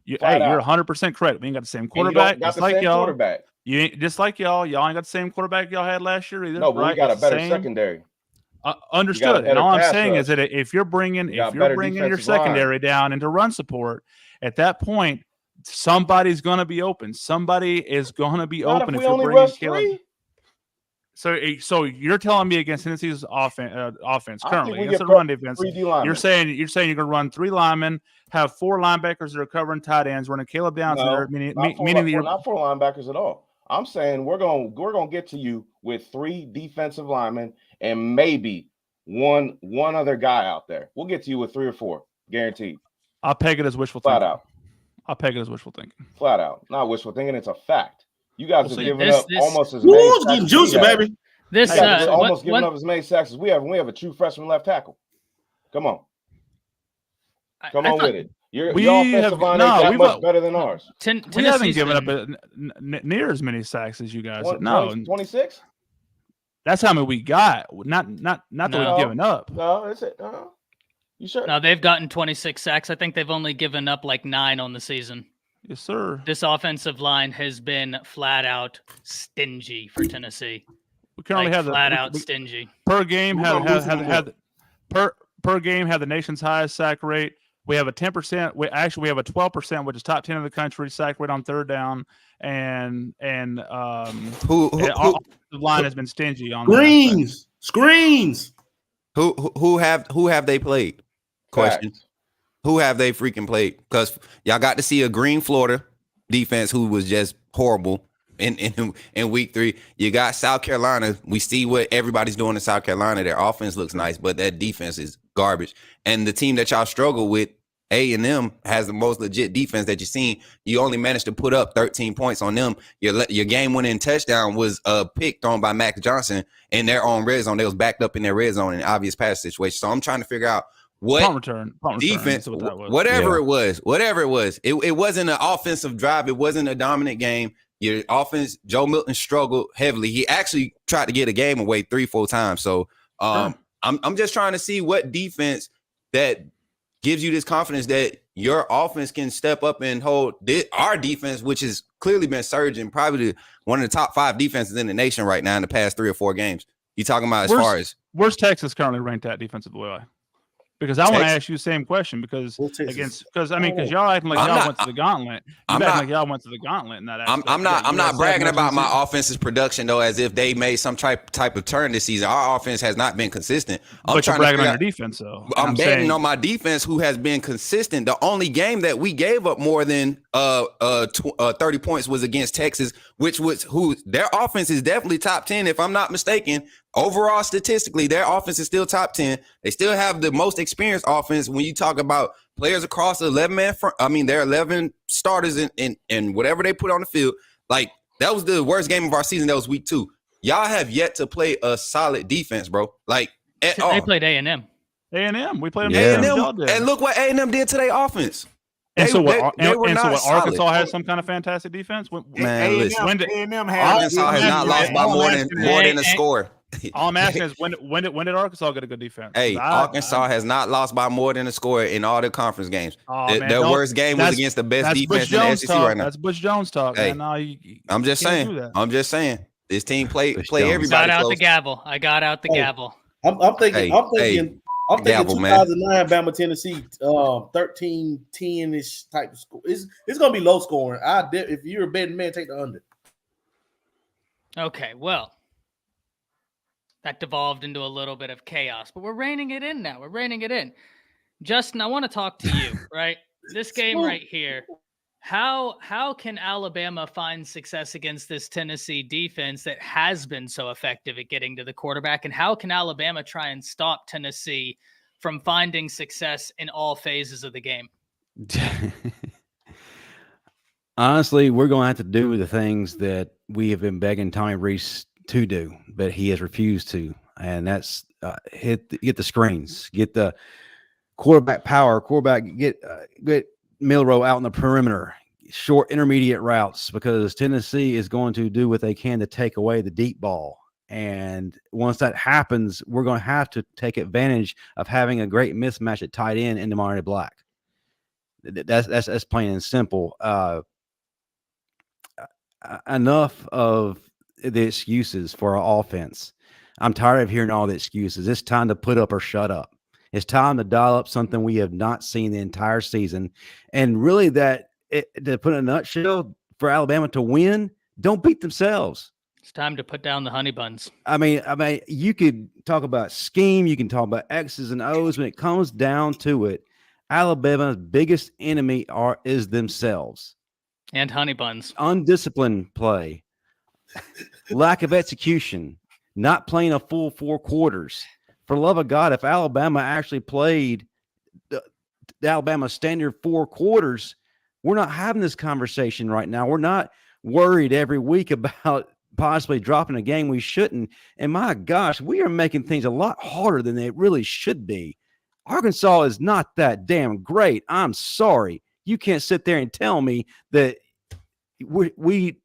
You're 100% correct. We ain't got the same quarterback. Just like y'all. Quarterback. You ain't just like y'all. Y'all ain't got the same quarterback y'all had last year either. No, but right? we got a better secondary. Understood. And all I'm saying is that if you're bringing your secondary down into run support, at that point, somebody's going to be open. Somebody is going to be open if you're bringing Caleb. So you're telling me against Tennessee's offense currently against the run defense, you're saying you're going to run 3 linemen, have 4 linebackers that are covering tight ends, running Caleb Downs there, meaning that you're not 4 linebackers at all. I'm saying we're going to get to you with 3 defensive linemen and maybe one other guy out there. We'll get to you with 3 or 4, guaranteed. I'll peg it as wishful thinking. Flat out. I'll peg it as wishful thinking. Flat out, not wishful thinking. It's a fact. You guys have given up almost as many sacks. Juicy, baby. Almost giving up as many sacks as we have. We have a true freshman left tackle. Come on, with it. Your offensive line ain't that much better than ours. We haven't given up near as many sacks as you guys. 26. That's how many we got. Not that we've given up. No, is it? You sure? No, they've gotten 26 sacks. I think they've only given up like 9 on the season. Yes, sir. This offensive line has been flat out stingy for Tennessee. We currently have flat out stingy. Per game had the nation's highest sack rate. We have a 10%. We have a 12%, which is top 10 in the country, sack rate on third down, and our line has been stingy on screens. Who have they played? Question. Facts. Who have they freaking played? Because y'all got to see a green Florida defense who was just horrible in week 3. You got South Carolina. We see what everybody's doing in South Carolina. Their offense looks nice, but that defense is garbage. And the team that y'all struggle with, A&M, has the most legit defense that you've seen. You only managed to put up 13 points on them. Your game-winning touchdown was a pick thrown by Mac Johnson in their own red zone. They was backed up in their red zone in an obvious pass situation. So I'm trying to figure out what punt return defense, what whatever it was. It wasn't an offensive drive. It wasn't a dominant game. Your offense, Joe Milton struggled heavily. He actually tried to get a game away 3-4 times. So I'm just trying to see what defense that gives you this confidence that your offense can step up and hold our defense, which has clearly been surging, probably one of the top 5 defenses in the nation right now in the past 3 or 4 games. You talking about where's Texas currently ranked at defensively? Because I want to ask you the same question because y'all acting like y'all went to the gauntlet. Y'all went to the gauntlet in that aspect. I'm not bragging about my offense's production though, as if they made some type of turn this season. Our offense has not been consistent. But you're bragging on your defense, though. I'm betting on my defense, who has been consistent. The only game that we gave up more than 30 points was against Texas, their offense is definitely top 10, if I'm not mistaken. Overall, statistically, their offense is still top 10. They still have the most experienced offense when you talk about players across the 11-man front. I mean, there are 11 starters in whatever they put on the field. Like, that was the worst game of our season. That was week 2. Y'all have yet to play a solid defense, bro. Like, at all. They played A&M. A&M. We played A&M. And look what A&M did to their offense. Arkansas has some kind of fantastic defense? Arkansas has not lost by more than a score. All I'm asking is when did Arkansas get a good defense? Hey, Arkansas has not lost by more than a score in all the conference games. Their worst game was against the best defense in the SEC right now. That's Butch Jones talk. Hey, I'm just saying. This team play everybody. Got out the gavel. I got out the gavel. I'm thinking 2009 Bama Tennessee 13-10-ish type of score. It's gonna be low scoring. If you're a betting man, take the under. Okay, well, that devolved into a little bit of chaos, but we're reining it in now. We're reining it in. Justin, I want to talk to you, right? This game right here. How can Alabama find success against this Tennessee defense that has been so effective at getting to the quarterback? And how can Alabama try and stop Tennessee from finding success in all phases of the game? Honestly, we're going to have to do the things that we have been begging Tommy Rees to do, but he has refused to. And that's get the screens, get the quarterback power, get Milroe out in the perimeter, short intermediate routes, because Tennessee is going to do what they can to take away the deep ball. And once that happens, we're going to have to take advantage of having a great mismatch at tight end in Damari Black. That's plain and simple. Enough of the excuses for our offense. I'm tired of hearing all the excuses. It's time to put up or shut up. It's time to dial up something we have not seen the entire season. And really to put in a nutshell, for Alabama to win, don't beat themselves. It's time to put down the honey buns. I mean, you could talk about scheme. You can talk about X's and O's. When it comes down to it, Alabama's biggest enemy is themselves. And honey buns. Undisciplined play. Lack of execution. Not playing a full 4 quarters. For the love of God, if Alabama actually played the Alabama standard 4 quarters, we're not having this conversation right now. We're not worried every week about possibly dropping a game we shouldn't. And my gosh, we are making things a lot harder than they really should be. Arkansas is not that damn great. I'm sorry. You can't sit there and tell me that we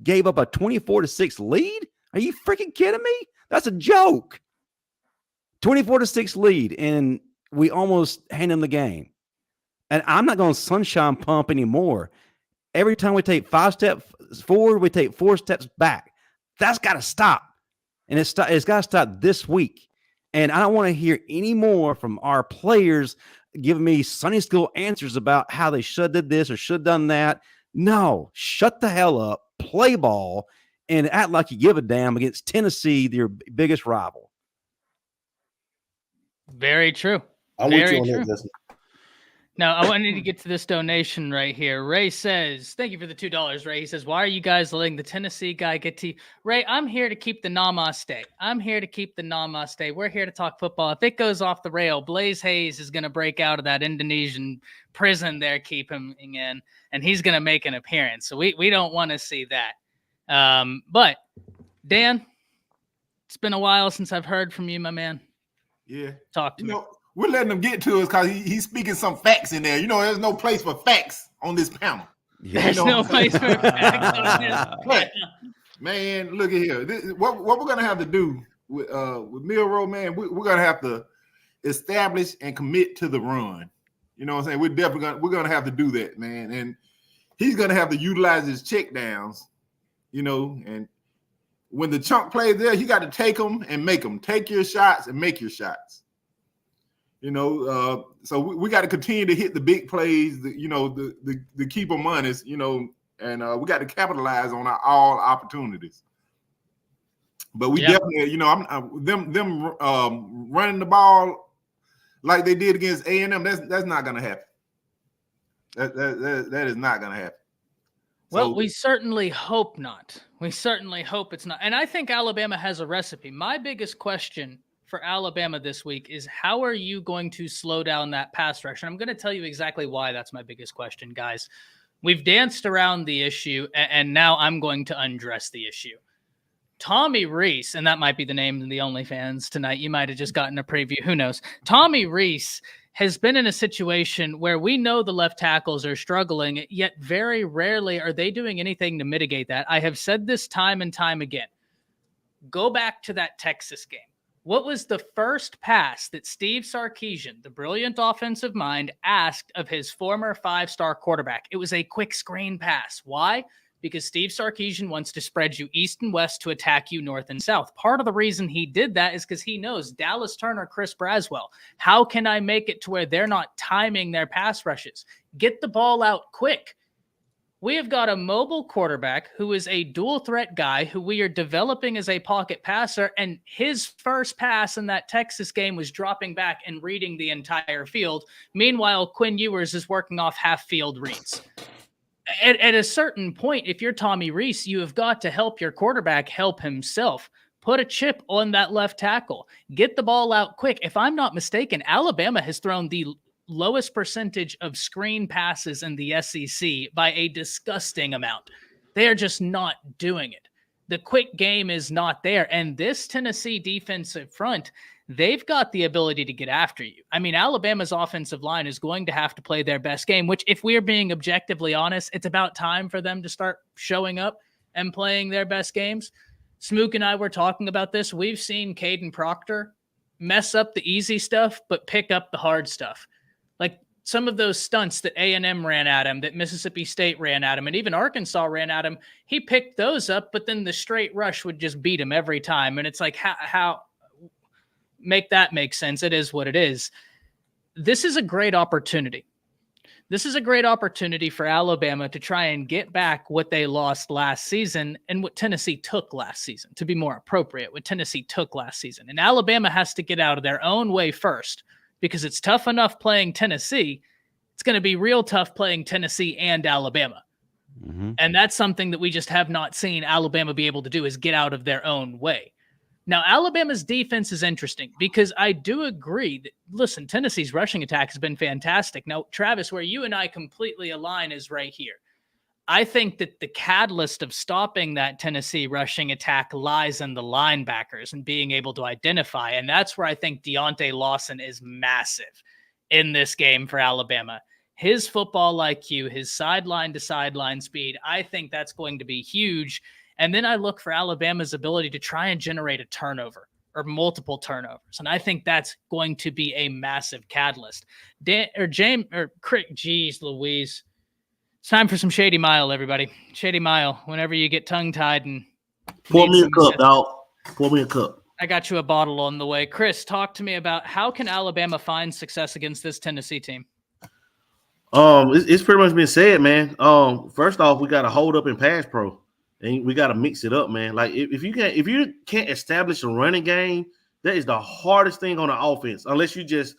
gave up a 24-6 lead. Are you freaking kidding me? That's a joke. 24-6 lead, and we almost hand them the game. And I'm not going to sunshine pump anymore. Every time we take 5 steps forward, we take 4 steps back. That's got to stop. And it's got to stop this week. And I don't want to hear any more from our players giving me Sunday school answers about how they should have did this or should have done that. No, shut the hell up, play ball, and act like you give a damn against Tennessee, your biggest rival. Very true. I'm with Very you on true. that, Justin. Now, I wanted to get to this donation right here. Ray says, thank you for the $2, Ray. He says, why are you guys letting the Tennessee guy get to you? Ray, I'm here to keep the namaste. I'm here to keep the namaste. We're here to talk football. If it goes off the rail, Blaze Hayes is going to break out of that Indonesian prison they're keeping him in, and he's going to make an appearance. So we don't want to see that. But, Dan, it's been a while since I've heard from you, my man. Yeah. Talk to me. We're letting him get to us because he's speaking some facts in there. There's no place for facts on this panel. There's no place for facts on this. But, man, look at here. What we're gonna have to do with Milroe, man, we're gonna have to establish and commit to the run. You know what I'm saying? We're gonna have to do that, man. And he's gonna have to utilize his check downs, and when the chunk plays there, you got to take them and make them. Take your shots and make your shots. So we got to continue to hit the big plays, the keep them honest, and we got to capitalize on all opportunities. But we definitely, them running the ball like they did against A&M, that's not going to happen. That is not going to happen. Well, we certainly hope not. We certainly hope it's not. And I think Alabama has a recipe. My biggest question for Alabama this week is how are you going to slow down that pass rush? And I'm going to tell you exactly why that's my biggest question, guys. We've danced around the issue, and now I'm going to undress the issue. Tommy Rees, and that might be the name of the OnlyFans tonight. You might have just gotten a preview. Who knows? Tommy Rees has been in a situation where we know the left tackles are struggling, yet very rarely are they doing anything to mitigate that. I have said this time and time again. Go back to that Texas game. What was the first pass that Steve Sarkisian, the brilliant offensive mind, asked of his former five-star quarterback? It was a quick screen pass. Why? Because Steve Sarkisian wants to spread you east and west to attack you north and south. Part of the reason he did that is because he knows Dallas Turner, Chris Braswell. How can I make it to where they're not timing their pass rushes? Get the ball out quick. We have got a mobile quarterback who is a dual threat guy who we are developing as a pocket passer. And his first pass in that Texas game was dropping back and reading the entire field. Meanwhile, Quinn Ewers is working off half field reads. At a certain point, if you're Tommy Rees, you have got to help your quarterback help himself. Put a chip on that left tackle. Get the ball out quick. If I'm not mistaken, Alabama has thrown the lowest percentage of screen passes in the SEC by a disgusting amount. They are just not doing it. The quick game is not there. And this Tennessee defensive front, they've got the ability to get after you. I mean, Alabama's offensive line is going to have to play their best game, which if we're being objectively honest, it's about time for them to start showing up and playing their best games. Smook and I were talking about this. We've seen Caden Proctor mess up the easy stuff, but pick up the hard stuff. Like some of those stunts that A&M ran at him, that Mississippi State ran at him, and even Arkansas ran at him, he picked those up, but then the straight rush would just beat him every time. And it's like, how make that make sense? It is what it is. This is a great opportunity. This is a great opportunity for Alabama to try and get back what they lost last season and what Tennessee took last season, to be more appropriate, what Tennessee took last season. And Alabama has to get out of their own way first, because it's tough enough playing Tennessee. It's going to be real tough playing Tennessee and Alabama. Mm-hmm. And that's something that we just have not seen Alabama be able to do, is get out of their own way. Now, Alabama's defense is interesting because I do agree that, listen, Tennessee's rushing attack has been fantastic. Now, Travis, where you and I completely align is right here. I think that the catalyst of stopping that Tennessee rushing attack lies in the linebackers and being able to identify. And that's where I think Deontay Lawson is massive in this game for Alabama. His football IQ, his sideline to sideline speed, I think that's going to be huge. And then I look for Alabama's ability to try and generate a turnover or multiple turnovers. And I think that's going to be a massive catalyst. Geez Louise. It's time for some Shady Mile, everybody. Shady Mile, whenever you get tongue-tied and... Pour me a cup, dog. Pour me a cup. I got you a bottle on the way. Chris, talk to me about how can Alabama find success against this Tennessee team? It's pretty much been said, man. First off, we got to hold up in pass pro, and we got to mix it up, man. Like if you can't establish a running game, that is the hardest thing on the offense, unless you just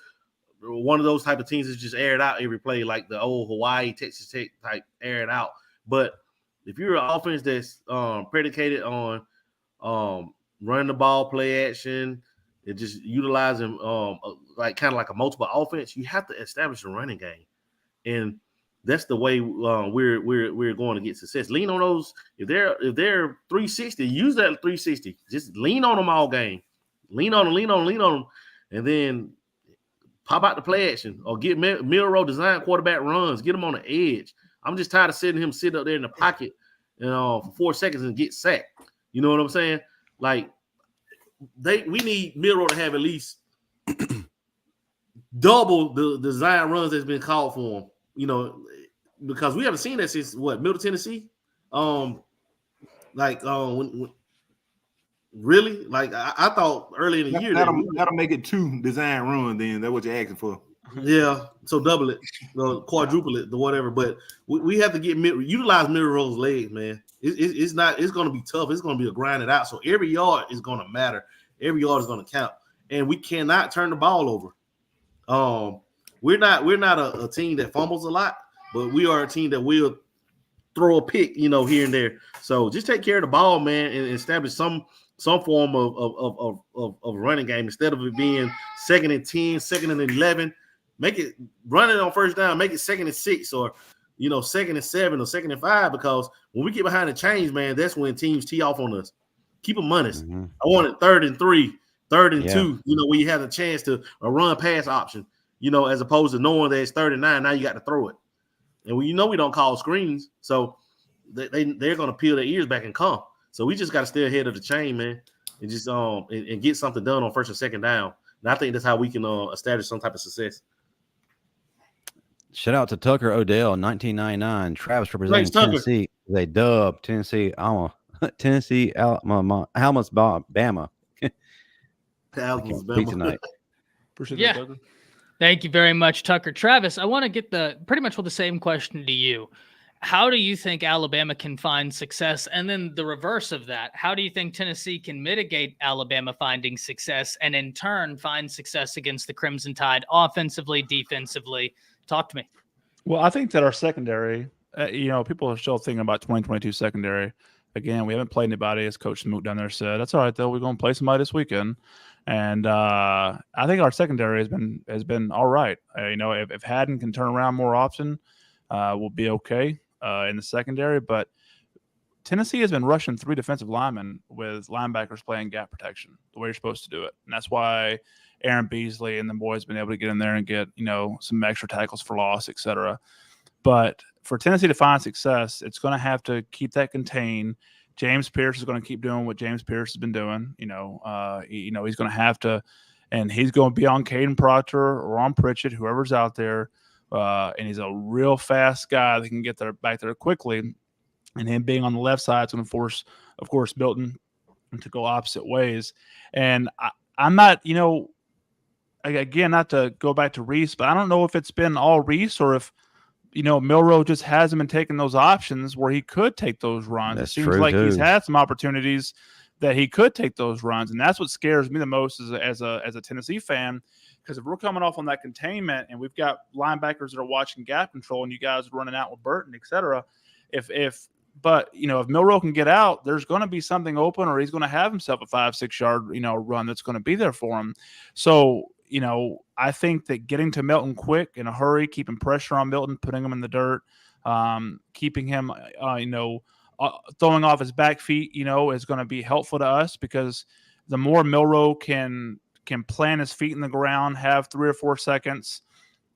one of those type of teams that just air it out every play, like the old Hawaii, Texas Tech type air it out. But if you're an offense that's predicated on running the ball, play action, and just utilizing like kind of like a multiple offense, you have to establish a running game. And that's the way we're going to get success. Lean on those. If they're 360, use that 360. Just lean on them all game. Lean on them, and then pop out the play action or get Milroe design quarterback runs. Get him on the edge. I'm just tired of seeing him sit up there in the pocket, for 4 seconds and get sacked. You know what I'm saying? Like we need Milroe to have at least double the design runs that's been called for him. You know, because we haven't seen that since Middle Tennessee. When really, like I thought early in the year that'll make it 2 design run. Then that's what you're asking for. Yeah, so double it, quadruple it, or whatever. But we have to utilize Milroe's legs, man. It's going to be tough. It's going to be a grind it out. So every yard is going to matter. Every yard is going to count, and we cannot turn the ball over. We're not a team that fumbles a lot, but we are a team that will throw a pick, here and there. So just take care of the ball, man, and establish some form of running game instead of it being 2nd and 10, 2nd and 11. Make it running on first down. Make it 2nd and 6, or 2nd and 7, or 2nd and 5. Because when we get behind the chains, man, that's when teams tee off on us. Keep them honest. Mm-hmm. I want it 3rd and 3, 3rd and 2. Where you have a chance to a run pass option. As opposed to knowing that it's 3rd and 9, now you got to throw it. And we don't call screens, so they're going to peel their ears back and come. So we just got to stay ahead of the chain, man, and just and get something done on 1st and 2nd down. And I think that's how we can establish some type of success. Shout out to Tucker Odell, 1999. Travis representing Tennessee. They dub Tennessee. Tennessee, Alabama, Bama. Bama tonight. Appreciate that, Tucker. Thank you very much, Tucker. Travis, I want to get pretty much the same question to you. How do you think Alabama can find success? And then the reverse of that, how do you think Tennessee can mitigate Alabama finding success and in turn find success against the Crimson Tide offensively, defensively? Talk to me. Well, I think that our secondary, people are still thinking about 2022 secondary. Again, we haven't played anybody, as Coach Smoot down there said. That's all right, though. We're going to play somebody this weekend. And I think our secondary has been all right. If Haddon can turn around more often, we'll be okay in the secondary. But Tennessee has been rushing 3 defensive linemen with linebackers playing gap protection the way you're supposed to do it. And that's why Aaron Beasley and the boys have been able to get in there and get, some extra tackles for loss, et cetera. But for Tennessee to find success, it's going to have to keep that contained. James Pierce is going to keep doing what James Pierce has been doing. He's going to have to, and he's going to be on Caden Proctor or on Pritchett, whoever's out there. And he's a real fast guy that can get back there quickly. And him being on the left side is going to force, of course, Milton to go opposite ways. And I'm not, again, not to go back to Reese, but I don't know if it's been all Reese or if, Milroe just hasn't been taking those options where he could take those runs. That's it seems like he's had some opportunities that he could take those runs, and that's what scares me the most as a Tennessee fan. Because if we're coming off on that containment and we've got linebackers that are watching gap control and you guys running out with Burton, et cetera, if Milroe can get out, there's going to be something open, or he's going to have himself a 5-6 yard run that's going to be there for him. So I think that getting to Milton quick in a hurry, keeping pressure on Milton, putting him in the dirt, keeping him, throwing off his back feet, is going to be helpful to us, because the more Milroe can plant his feet in the ground, have 3 or 4 seconds,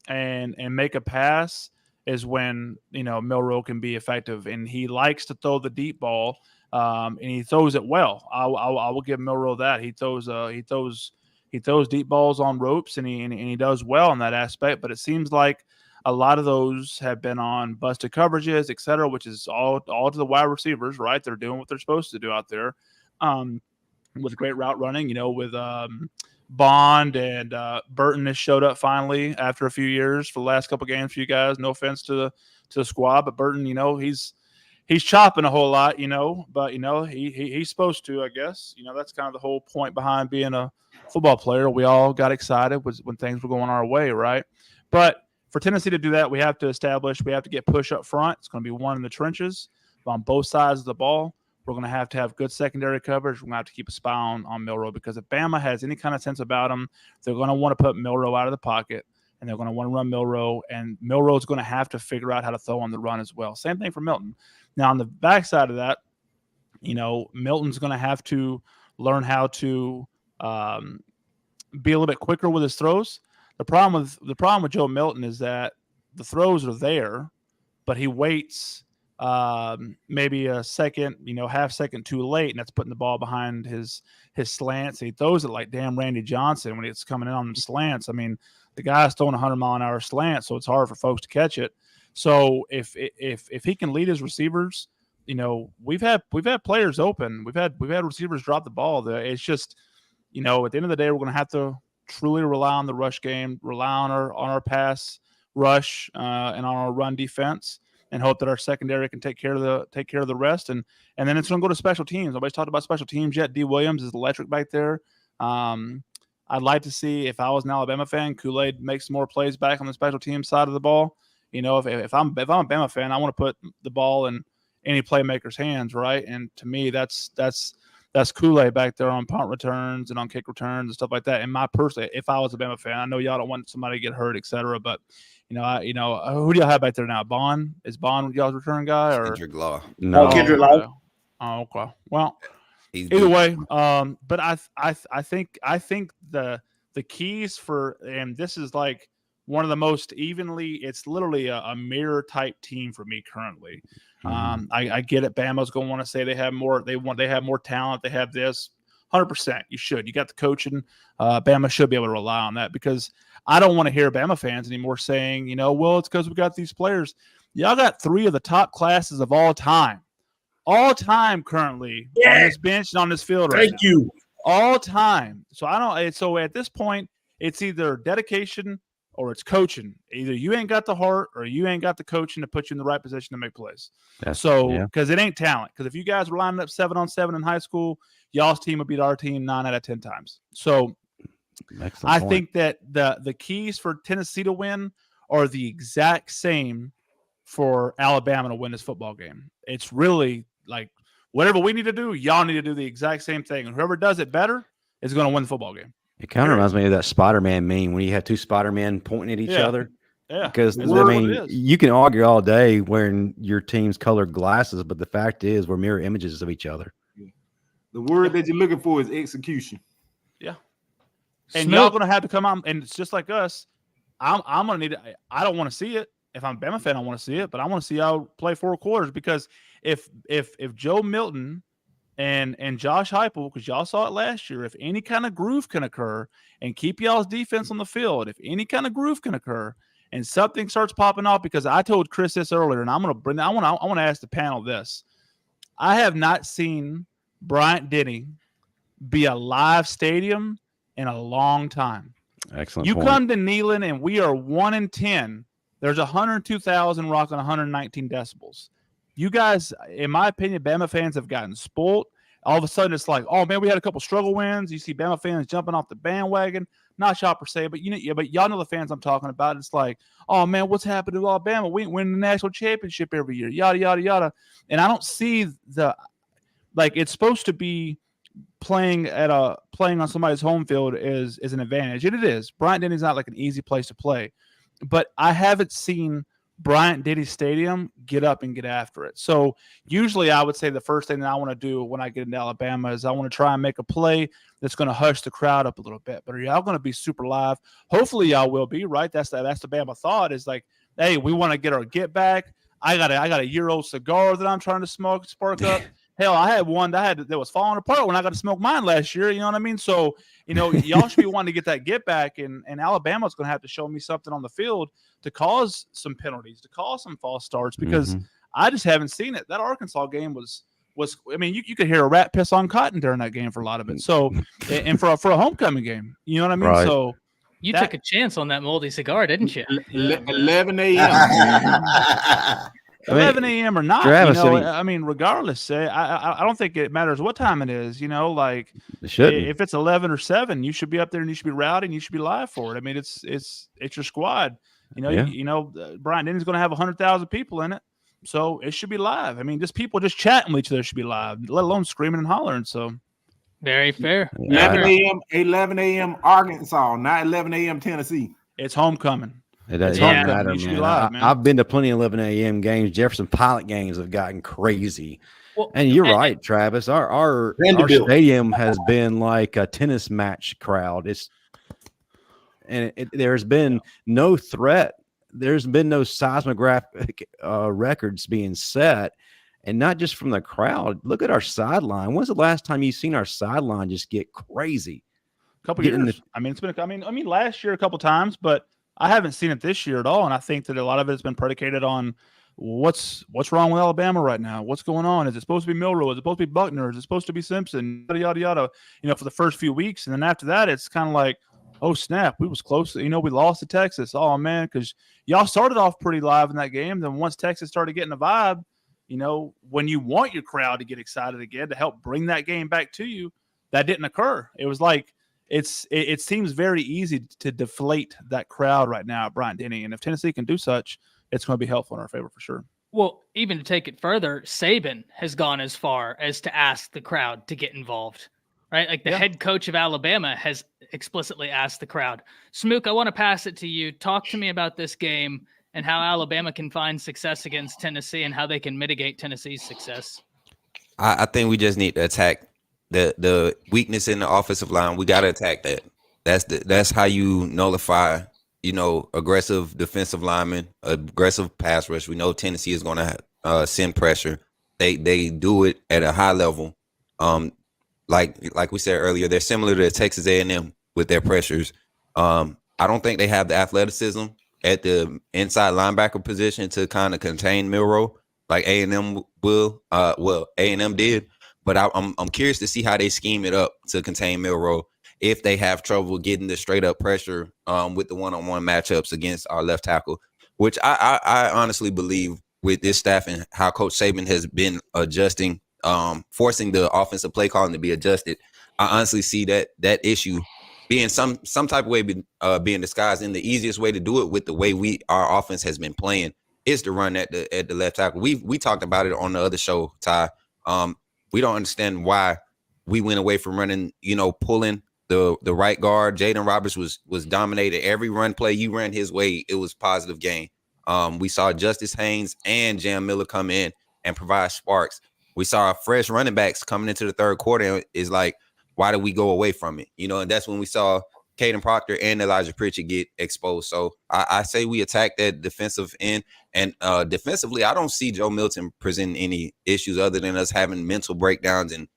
and make a pass, is when Milroe can be effective. And he likes to throw the deep ball, and he throws it well. I will give Milroe that. He throws deep balls on ropes, and he does well in that aspect. But it seems like a lot of those have been on busted coverages, et cetera, which is all to the wide receivers, right? They're doing what they're supposed to do out there. with great route running, with Bond and Burton has showed up finally after a few years for the last couple games for you guys. No offense to the squad, but Burton, he's chopping a whole lot, but he's supposed to, I guess. That's kind of the whole point behind being a football player. We all got excited when things were going our way, right? But for Tennessee to do that, we have to get push up front. It's going to be one in the trenches on both sides of the ball. We're going to have good secondary coverage. We're going to have to keep a spy on Milroe, because if Bama has any kind of sense about him, they're going to want to put Milroe out of the pocket, and they're going to want to run Milroe, and Milroe's going to have to figure out how to throw on the run as well. Same thing for Milton. Now, on the backside of that, Milton's going to have to learn how to be a little bit quicker with his throws. The problem with Joe Milton is that the throws are there, but he waits maybe a second, half second too late, and that's putting the ball behind his slants. He throws it like damn Randy Johnson when it's coming in on the slants. I mean, the guy's throwing 100-mile-an-hour slant, so it's hard for folks to catch it. So if he can lead his receivers, we've had players open. We've had receivers drop the ball. It's just, at the end of the day, we're going to have to truly rely on the rush game, rely on our pass rush and on our run defense, and hope that our secondary can take care of the rest. And then it's going to go to special teams. Nobody's talked about special teams yet. D. Williams is electric back there. I'd like to see, if I was an Alabama fan, Kool-Aid makes more plays back on the special team side of the ball. If I'm a Bama fan, I want to put the ball in any playmaker's hands, right? And to me, that's Kool-Aid back there on punt returns and on kick returns and stuff like that. And if I was a Bama fan, I know y'all don't want somebody to get hurt, etc. But who do y'all have back there now? Bond? Is Bond y'all's return guy or Kendrick Law? No, Kendrick Law. Oh, okay. Well, Either way, but I think the keys for, and this is like one of the most evenly, it's literally a mirror type team for me currently. I get it. Bama's going to want to say they have more talent. They have this 100%. You should. You got the coaching. Bama should be able to rely on that, because I don't want to hear Bama fans anymore saying, well, it's because we got these players. Y'all got 3 of the top classes of all time currently on this bench and on this field right now. Thank you. All time. So at this point, it's either dedication or it's coaching. Either you ain't got the heart or you ain't got the coaching to put you in the right position to make plays. Because it ain't talent. Because if you guys were lining up 7-on-7 in high school, y'all's team would beat our team 9 out of 10 times. So I think that the keys for Tennessee to win are the exact same for Alabama to win this football game. It's really like whatever we need to do, y'all need to do the exact same thing. And whoever does it better is going to win the football game. It kind of reminds me of that Spider-Man meme when you had 2 Spider-Men pointing at each other. Yeah. Because, you can argue all day wearing your team's colored glasses, but the fact is we're mirror images of each other. The word that you're looking for is execution. Yeah. And y'all going to have to come out, and it's just like us. I'm going to need it. I don't want to see it. If I'm a Bama fan, I want to see it, but I want to see y'all play 4 quarters, because if Joe Milton and Josh Heupel, because y'all saw it last year, if any kind of groove can occur and keep y'all's defense on the field, if any kind of groove can occur and something starts popping off, because I told Chris this earlier, and I want to ask the panel this. I have not seen Bryant-Denny be a live stadium in a long time. Excellent. You come to Neyland and we are 1-10. There's 102,000 rocking 119 decibels. You guys, in my opinion, Bama fans have gotten spoiled. All of a sudden, it's like, oh man, we had a couple struggle wins. You see Bama fans jumping off the bandwagon. Not y'all per se, but but y'all know the fans I'm talking about. It's like, oh man, what's happened to Alabama? We ain't winning the national championship every year. Yada yada yada. And I don't see it's supposed to be playing on somebody's home field is an advantage, and it is. Bryant-Denny's not like an easy place to play, but I haven't seen Bryant-Denny Stadium get up and get after it. So usually I would say the first thing that I want to do when I get into Alabama is I want to try and make a play that's going to hush the crowd up a little bit. But are y'all going to be super live? Hopefully y'all will be, right? That's the Bama thought, is like, hey, we want to get our get back. I got a year-old cigar that I'm trying to spark up. Hell, I had one that was falling apart when I got to smoke mine last year. You know what I mean? So, y'all should be wanting to get that get back, and Alabama's going to have to show me something on the field to cause some penalties, to cause some false starts, because I just haven't seen it. That Arkansas game was was. I mean, you could hear a rat piss on cotton during that game for a lot of it. So, and for a homecoming game, you know what I mean? Right. So You took a chance on that moldy cigar, didn't you? 11 a.m. 11 a.m. or not, Travis, I mean, regardless, I don't think it matters what time it is. Like It shouldn't. if it's 11 or 7, you should be up there and you should be routing. You should be live for it. I mean, it's your squad. Brian Denny's going to have 100,000 people in it, so it should be live. I mean, just people just chatting with each other should be live, let alone screaming and hollering. So very fair. 11 a.m. Arkansas, not 11 a.m. Tennessee. it's homecoming. It doesn't Yeah. matter, You should be man. live, man. I've been to plenty of 11 a.m. games. Jefferson Pilot games have gotten crazy. Well, And you're right, Travis. Our Vanderbilt. stadium has been like a tennis match crowd. There's been no threat. There's been no seismographic records being set, and not just from the crowd. Look at our sideline. When's the last time you've seen our sideline just get crazy? A couple Getting years. I mean, it's been. I mean, last year a couple times, but I haven't seen it this year at all. And I think that a lot of it has been predicated on what's wrong with Alabama right now. What's going on? Is it supposed to be Milroe? Is it supposed to be Buckner? Is it supposed to be Simpson? Yada yada yada. For the first few weeks, and then after that, it's kind of like, oh snap, we was close. We lost to Texas. Oh man, because y'all started off pretty live in that game. Then once Texas started getting a vibe, when you want your crowd to get excited again to help bring that game back to you, that didn't occur. It was like it seems very easy to deflate that crowd right now at Bryant-Denny, and if Tennessee can do such, it's going to be helpful in our favor for sure. Well, even to take it further, Saban has gone as far as to ask the crowd to get involved, right? Like the head coach of Alabama has explicitly asked the crowd. Smook, I want to pass it to you. Talk to me about this game and how Alabama can find success against Tennessee and how they can mitigate Tennessee's success. I think we just need to attack the weakness in the offensive line. We got to attack that. That's how you nullify, aggressive defensive linemen, aggressive pass rush. We know Tennessee is going to send pressure. They do it at a high level. Like we said earlier, they're similar to Texas A&M with their pressures. I don't think they have the athleticism at the inside linebacker position to kind of contain Milroe like A&M will. A&M did, but I'm curious to see how they scheme it up to contain Milroe if they have trouble getting the straight up pressure with the one-on-one matchups against our left tackle, which I honestly believe with this staff and how Coach Saban has been adjusting, forcing the offensive play calling to be adjusted. I honestly see that issue being some type of way being disguised, and the easiest way to do it with the way our offense has been playing is to run at the left tackle. We talked about it on the other show, Ty. We don't understand why we went away from running, pulling the right guard. Jaden Roberts was dominated. Every run play you ran his way, it was positive gain. We saw Justice Haynes and Jam Miller come in and provide sparks. We saw our fresh running backs coming into the third quarter. Is like, why did we go away from it? And that's when we saw Caden Proctor and Elijah Pritchett get exposed. So I say we attack that defensive end. And defensively, I don't see Joe Milton presenting any issues other than us having mental breakdowns and,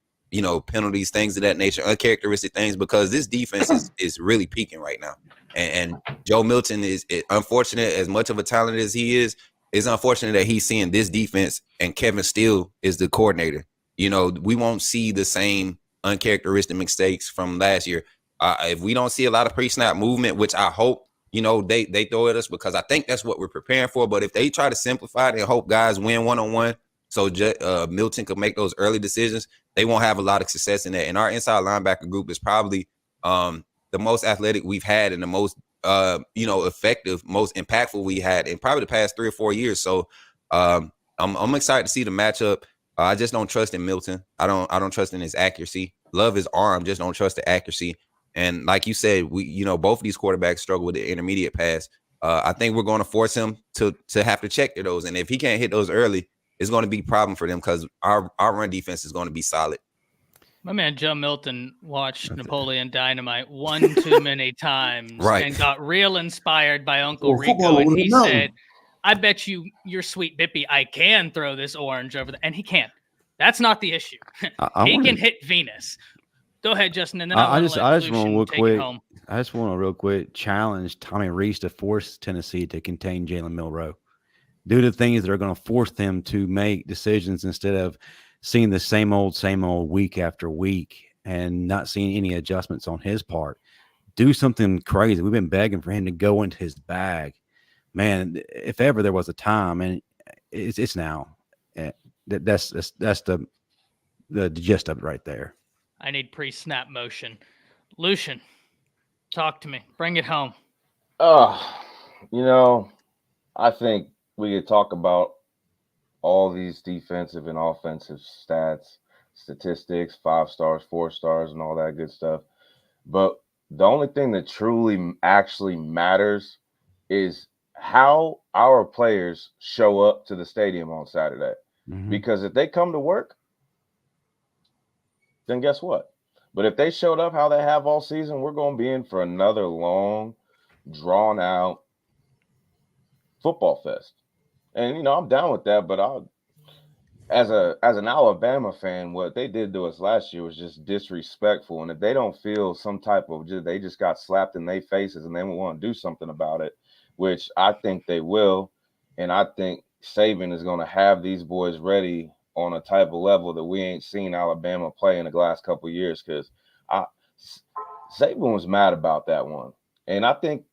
penalties, things of that nature, uncharacteristic things, because this defense is really peaking right now. And Joe Milton is unfortunate, as much of a talent as he is. It's unfortunate that he's seeing this defense and Kevin Steele is the coordinator. We won't see the same uncharacteristic mistakes from last year. If we don't see a lot of pre-snap movement, which I hope, they throw at us, because I think that's what we're preparing for. But if they try to simplify it and hope guys win one-on-one so Milton could make those early decisions, they won't have a lot of success in that. And our inside linebacker group is probably the most athletic we've had and the most effective, most impactful we had in probably the past 3 or 4 years. So I'm excited to see the matchup. I just don't trust in Milton. I don't trust in his accuracy. Love his arm, just don't trust the accuracy. And like you said, we both of these quarterbacks struggle with the intermediate pass. I think we're going to force him to have to check to those. And if he can't hit those early, it's going to be a problem for them, because our run defense is going to be solid. My man Joe Milton watched Napoleon Dynamite one too many times, Right, and got real inspired by Uncle Rico. And he said, I bet you're sweet Bippy, I can throw this orange over there. And he can't. That's not the issue. He can hit Venus. Go ahead, Justin. And then I just want to real quick challenge Tommy Rees to force Tennessee to contain Jaylen Milroe. Do the things that are going to force them to make decisions instead of seeing the same old week after week and not seeing any adjustments on his part. Do something crazy. We've been begging for him to go into his bag. Man, if ever there was a time, and it's now. That's the gist of it right there. I need pre-snap motion. Lucian, talk to me. Bring it home. I think we could talk about all these defensive and offensive stats, statistics, 5 stars, 4 stars, and all that good stuff. But the only thing that truly actually matters is how our players show up to the stadium on Saturday. Mm-hmm. Because if they come to work, then guess what? But if they showed up how they have all season, we're going to be in for another long, drawn-out football fest. And, I'm down with that, but as an Alabama fan, what they did to us last year was just disrespectful. And if they don't feel some type of they just got slapped in their faces and they want to do something about it, which I think they will. And I think Saban is going to have these boys ready on a type of level that we ain't seen Alabama play in the last couple of years, because Saban was mad about that one. And I think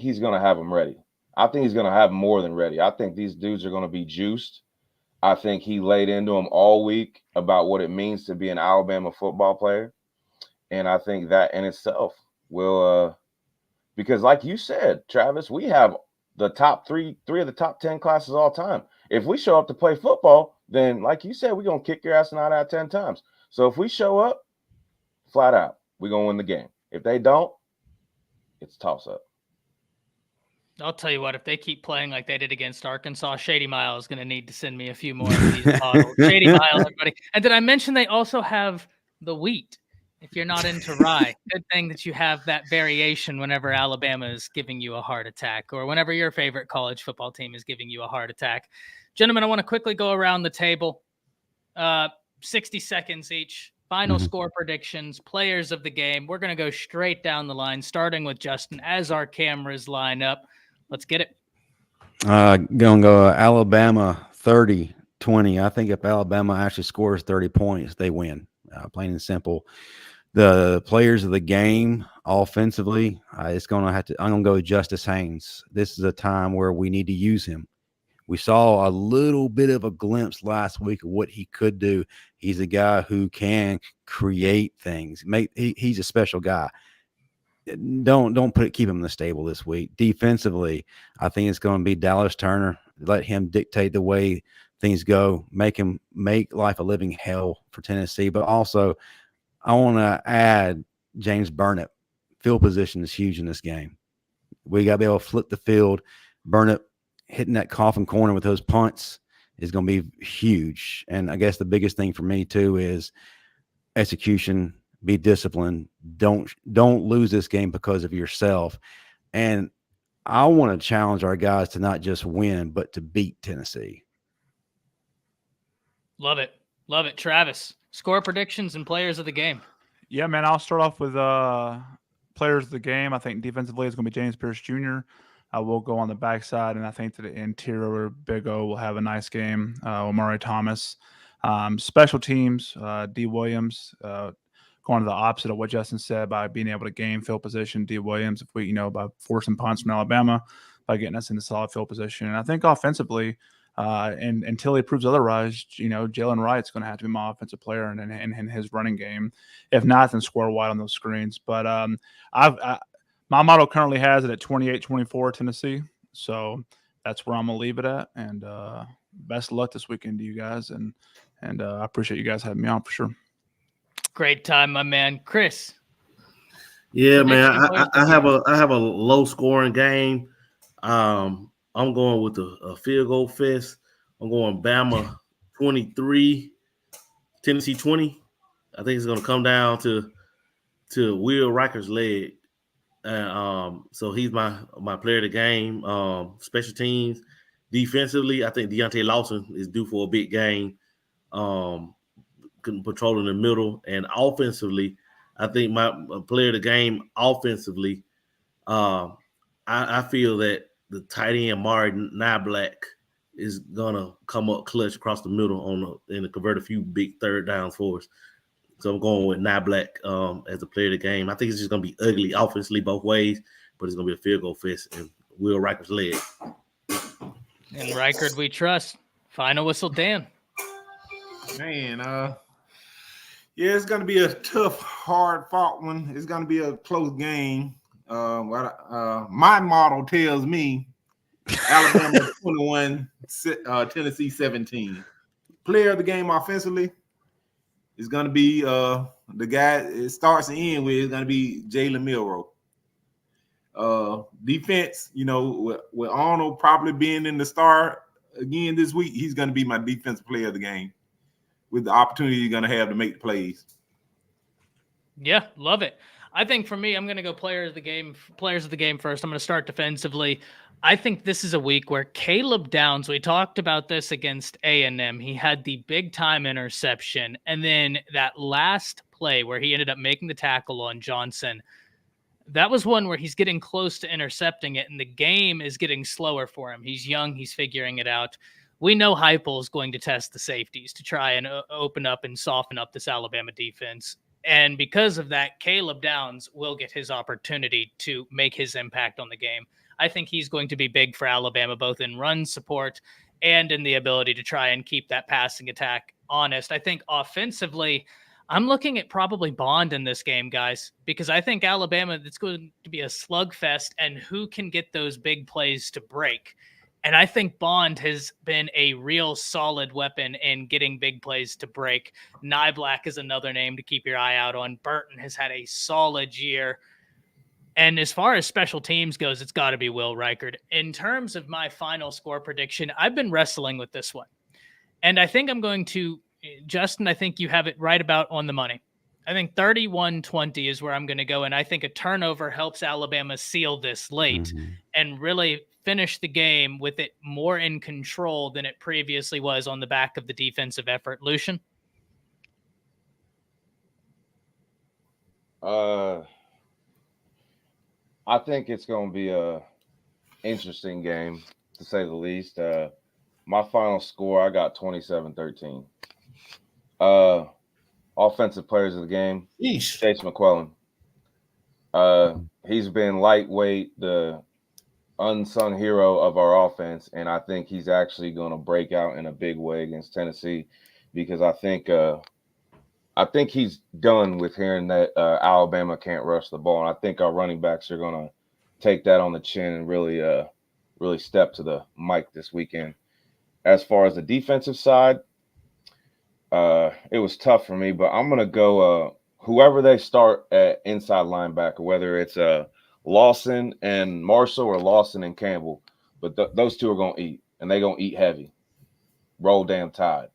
he's going to have them ready. I think he's going to have more than ready. I think these dudes are going to be juiced. I think he laid into them all week about what it means to be an Alabama football player. And I think that in itself will, because like you said, Travis, we have the top three of the top 10 classes all time. If we show up to play football, then like you said, we're going to kick your ass 9 out of 10 times. So if we show up, flat out, we're going to win the game. If they don't, it's toss up. I'll tell you what, if they keep playing like they did against Arkansas, Shady Mile is going to need to send me a few more of these bottles. Shady Mile, everybody. And did I mention they also have the wheat? If you're not into rye, good thing that you have that variation whenever Alabama is giving you a heart attack or whenever your favorite college football team is giving you a heart attack. Gentlemen, I want to quickly go around the table. 60 seconds each. Final score predictions, players of the game. We're going to go straight down the line, starting with Justin as our cameras line up. Let's get it. Going to go Alabama 30-20. I think if Alabama actually scores 30 points, they win. Plain and simple. The players of the game offensively, I'm going to go with Justice Haynes. This is a time where we need to use him. We saw a little bit of a glimpse last week of what he could do. He's a guy who can create things. He's a special guy. Keep him in the stable this week. Defensively, I think it's going to be Dallas Turner. Let him dictate the way things go. Make life a living hell for Tennessee. But also, I want to add James Burnett. Field position is huge in this game. We got to be able to flip the field. Burnett hitting that coffin corner with those punts is going to be huge. And I guess the biggest thing for me too is execution. Be disciplined. Don't lose this game because of yourself. And I want to challenge our guys to not just win, but to beat Tennessee. Love it. Love it. Travis, score predictions and players of the game. Yeah, man, I'll start off with players of the game. I think defensively it's going to be James Pierce Jr. I will go on the backside, and I think that the interior Big O will have a nice game. Omari Thomas. Special teams, D. Williams, going to the opposite of what Justin said by being able to gain field position. D. Williams, if we, by forcing punts from Alabama, by getting us into solid field position. And I think offensively, and until he proves otherwise, Jaylen Wright's going to have to be my offensive player in his running game. If not, then score wide on those screens. But my model currently has it at 28-24 Tennessee. So that's where I'm going to leave it at. And best of luck this weekend to you guys. And I appreciate you guys having me on for sure. Great time, my man. Chris. Yeah, man. I have a low scoring game. I'm going with a field goal fest. I'm going Bama 23, Tennessee 20. I think it's going to come down to Will Riker's leg. So he's my player of the game. Special teams, defensively, I think Deontay Lawson is due for a big game. Patrolling the middle, and offensively, I think my player of the game offensively, I feel that the tight end Mari Niblack is gonna come up clutch across the middle and convert a few big third downs for us. So I'm going with Nye Black as the player of the game. I think it's just gonna be ugly offensively both ways, but it's gonna be a field goal fest and Will Riker's led. And Reichard we trust. Final whistle, Dan. Man, yeah, it's gonna be a tough, hard-fought one. It's gonna be a close game. My model tells me Alabama 21, Tennessee 17. Player of the game offensively is gonna be the guy it starts and ends with is gonna be Jaylen Milroe. Defense, with Arnold probably being in the start again this week, he's gonna be my defensive player of the game, with the opportunity you're going to have to make the plays. Yeah, love it. I think for me, I'm going to go players of the game first. I'm going to start defensively. I think this is a week where Caleb Downs, we talked about this against A&M. He had the big time interception. And then that last play where he ended up making the tackle on Johnson, that was one where he's getting close to intercepting it. And the game is getting slower for him. He's young. He's figuring it out. We know Heupel is going to test the safeties to try and open up and soften up this Alabama defense. And because of that, Caleb Downs will get his opportunity to make his impact on the game. I think he's going to be big for Alabama, both in run support and in the ability to try and keep that passing attack honest. I think offensively, I'm looking at probably Bond in this game, guys, because I think Alabama, it's going to be a slugfest, and who can get those big plays to break. And I think Bond has been a real solid weapon in getting big plays to break. Nye Black is another name to keep your eye out on. Burton has had a solid year. And as far as special teams goes, it's got to be Will Reichard. In terms of my final score prediction, I've been wrestling with this one. And I think I'm going to, Justin, I think you have it right about on the money. I think 31-20 is where I'm going to go. And I think a turnover helps Alabama seal this late and really finish the game with it more in control than it previously was on the back of the defensive effort. Lucian? I think it's going to be a interesting game, to say the least. My final score, I got 27-13. Offensive players of the game, Chase McClellan. He's been lightweight, the unsung hero of our offense, and I think he's actually going to break out in a big way against Tennessee, because I think he's done with hearing that Alabama can't rush the ball, and I think our running backs are going to take that on the chin and really step to the mic this weekend. As far as the defensive side, it was tough for me, but I'm going to go whoever they start at inside linebacker, whether it's Lawson and Marshall or Lawson and Campbell. But those two are going to eat, and they're going to eat heavy. Roll damn Tide.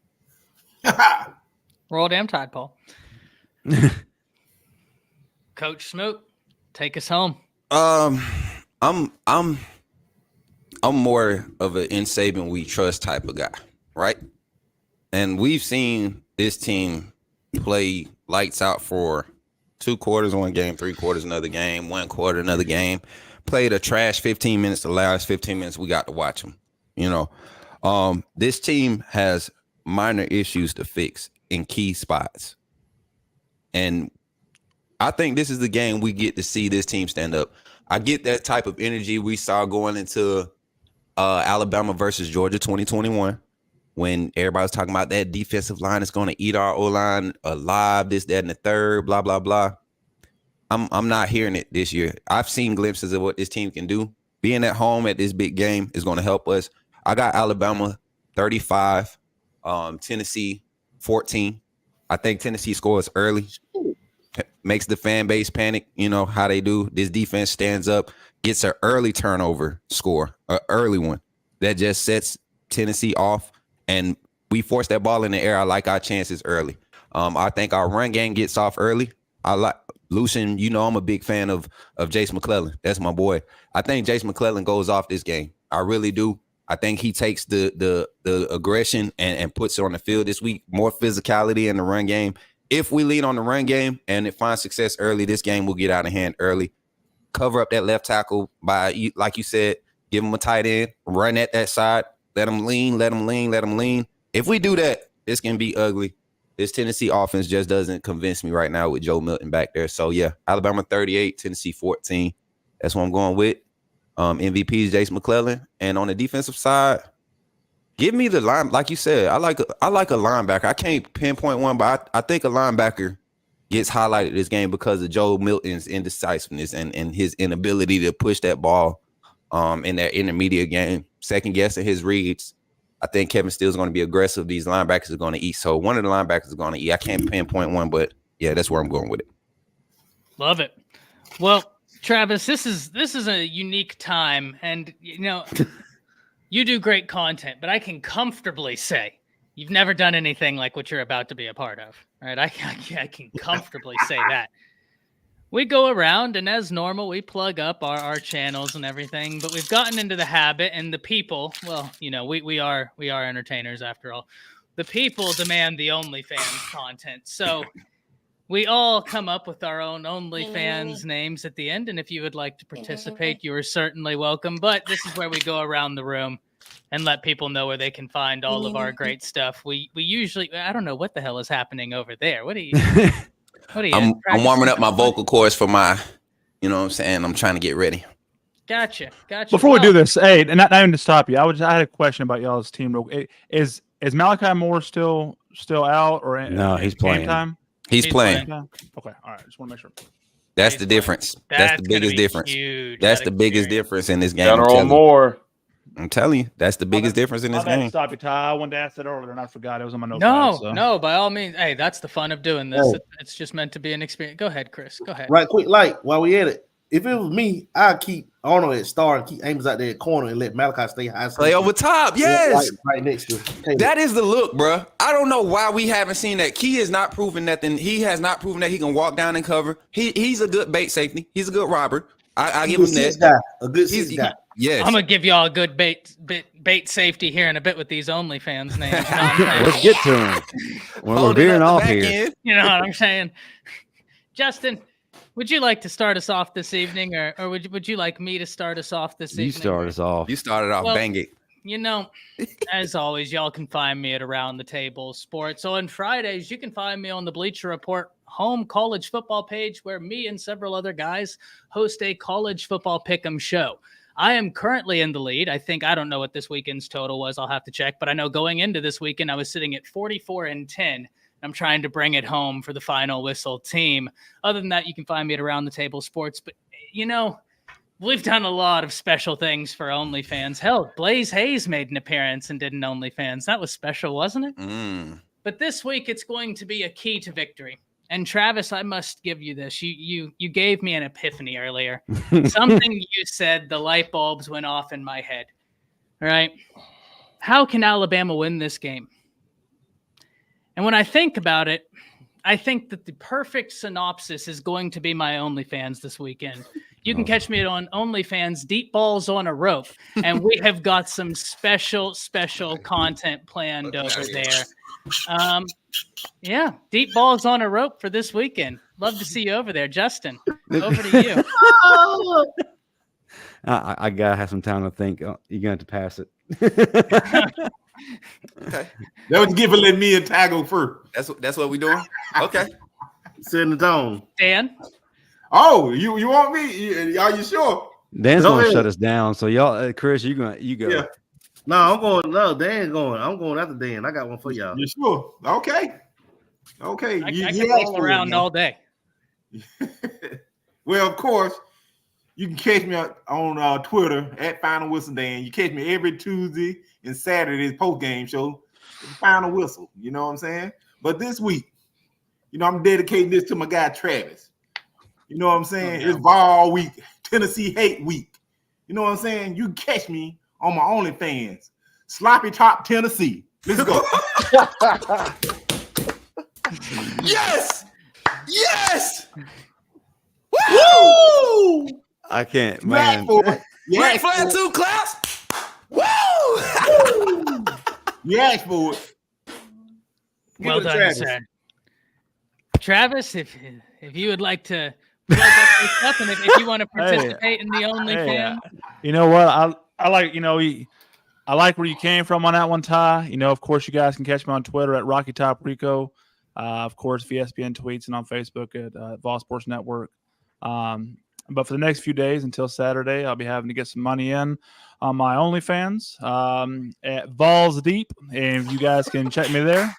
Roll damn Tide, Paul. Coach Smoot, take us home. I'm more of an in Saban we trust type of guy, right? And we've seen this team play lights out for 2 quarters one game, 3 quarters another game, 1 quarter another game. Played a trash 15 minutes. The last 15 minutes we got to watch them. This team has minor issues to fix in key spots, and I think this is the game we get to see this team stand up. I get that type of energy we saw going into Alabama versus Georgia 2021. When everybody's talking about that defensive line is going to eat our O-line alive, this, that, and the third, blah, blah, blah. I'm not hearing it this year. I've seen glimpses of what this team can do. Being at home at this big game is going to help us. I got Alabama 35, Tennessee 14. I think Tennessee scores early, makes the fan base panic. You know how they do. This defense stands up, gets an early turnover score, an early one that just sets Tennessee off. And we force that ball in the air. I like our chances early. I think our run game gets off early. I like Lucian. I'm a big fan of Jace McClellan. That's my boy. I think Jace McClellan goes off this game. I really do. I think he takes the aggression and puts it on the field this week. More physicality in the run game. If we lead on the run game and it finds success early, this game will get out of hand early. Cover up that left tackle by, like you said, give him a tight end, run at that side. Let them lean. If we do that, it's going to be ugly. This Tennessee offense just doesn't convince me right now with Joe Milton back there. So, yeah, Alabama 38, Tennessee 14. That's what I'm going with. MVP is Jason McClellan. And on the defensive side, give me the line. Like you said, I like a linebacker. I can't pinpoint one, but I think a linebacker gets highlighted this game because of Joe Milton's indecisiveness and his inability to push that ball in that intermediate game, second guessing his reads. I think Kevin Steele is going to be aggressive. These linebackers are going to eat. So one of the linebackers is going to eat. I can't pinpoint one, but yeah, that's where I'm going with it. Love it. Well, Travis, this is a unique time, and you do great content, but I can comfortably say you've never done anything like what you're about to be a part of, right? I can comfortably say that. We go around, and as normal, we plug up our channels and everything, but we've gotten into the habit, and the people, well, we are entertainers after all. The people demand the OnlyFans content, so we all come up with our own OnlyFans names at the end, and if you would like to participate, you are certainly welcome, but this is where we go around the room and let people know where they can find all of our great stuff. We usually, I don't know what the hell is happening over there. What are you... I'm warming up my vocal cords for my, you know what I'm saying? I'm trying to get ready. Gotcha. Before we do this, hey, and not even to stop you, I had a question about y'all's team. Is Malachi Moore still out or no? He's playing. Time? He's playing. Okay, all right. Just want to make sure. That's the difference. That's the biggest difference. That's the biggest difference in this game. General Moore. I'm telling you, that's the biggest difference in this game. Stop you, Ty. I wanted to ask that earlier, and I forgot it was on my notepad. No, by all means. Hey, that's the fun of doing this. It's just meant to be an experience. Go ahead, Chris. Go ahead. Right, quick, while we at it, if it was me, I'd keep Arnold at star and keep Amos out there at corner and let Malachi stay high. Play over top, yes. Right next to him. That is the look, bro. I don't know why we haven't seen that. Key has not proven nothing. He has not proven that he can walk down and cover. He's a good bait safety. He's a good robber. I give him that. A good six guy. Yes. I'm gonna give y'all a good bait safety here in a bit with these OnlyFans names. Let's get to them. We're veering off here. You know what I'm saying? Justin, would you like to start us off this evening, or would you like me to start us off this evening? You start us off. You started off. Bang it. As always, y'all can find me at Around the Table Sports. So on Fridays, you can find me on the Bleacher Report home college football page, where me and several other guys host a college football pick'em show. I am currently in the lead. I don't know what this weekend's total was. I'll have to check, but I know going into this weekend, I was sitting at 44-10. I'm trying to bring it home for the final whistle team. Other than that, you can find me at Around the Table Sports. But, we've done a lot of special things for OnlyFans. Hell, Blaze Hayes made an appearance and did an OnlyFans. That was special, wasn't it? But this week, it's going to be a key to victory. And Travis, I must give you this. You gave me an epiphany earlier. Something you said, the light bulbs went off in my head. All right. How can Alabama win this game? And when I think about it, I think that the perfect synopsis is going to be my OnlyFans this weekend. You can catch me on OnlyFans, Deep Balls on a Rope. And we have got some special content planned over there. Deep Balls on a Rope for this weekend. Love to see you over there. Justin, over to you. I gotta have some time to think. You're gonna have to pass it. Okay. That was give let me and Ty go first. That's what we doing? Okay. Setting the tone. Dan? Oh, you want me? Are you sure? Dan's gonna shut us down. So y'all, Chris, you go. Yeah. No, I'm going. No, Dan's going. I'm going after Dan. I got one for y'all. You sure? Okay. I can roll around all day. Well, of course, you can catch me on Twitter at Final Whistle Dan. You catch me every Tuesday and Saturday's post game show, Final Whistle. You know what I'm saying? But this week, I'm dedicating this to my guy Travis. You know what I'm saying? It's ball week, Tennessee hate week. You know what I'm saying? You can catch me on my OnlyFans, Sloppy Top Tennessee. Let's go. Yes! Woo! I can't, man. Right flat 2 claps. Woo! You asked for it. Well done, sir. Travis, if you would like to plug up your stuff, and if you want to participate in the OnlyFans. You know what? I like, I like where you came from on that one, Ty. You know, of course, you guys can catch me on Twitter at Rocky Top Rico. Of course, VSBN tweets and on Facebook at Vol Sports Network. But for the next few days until Saturday, I'll be having to get some money in on my OnlyFans at Vols Deep, and you guys can check me there.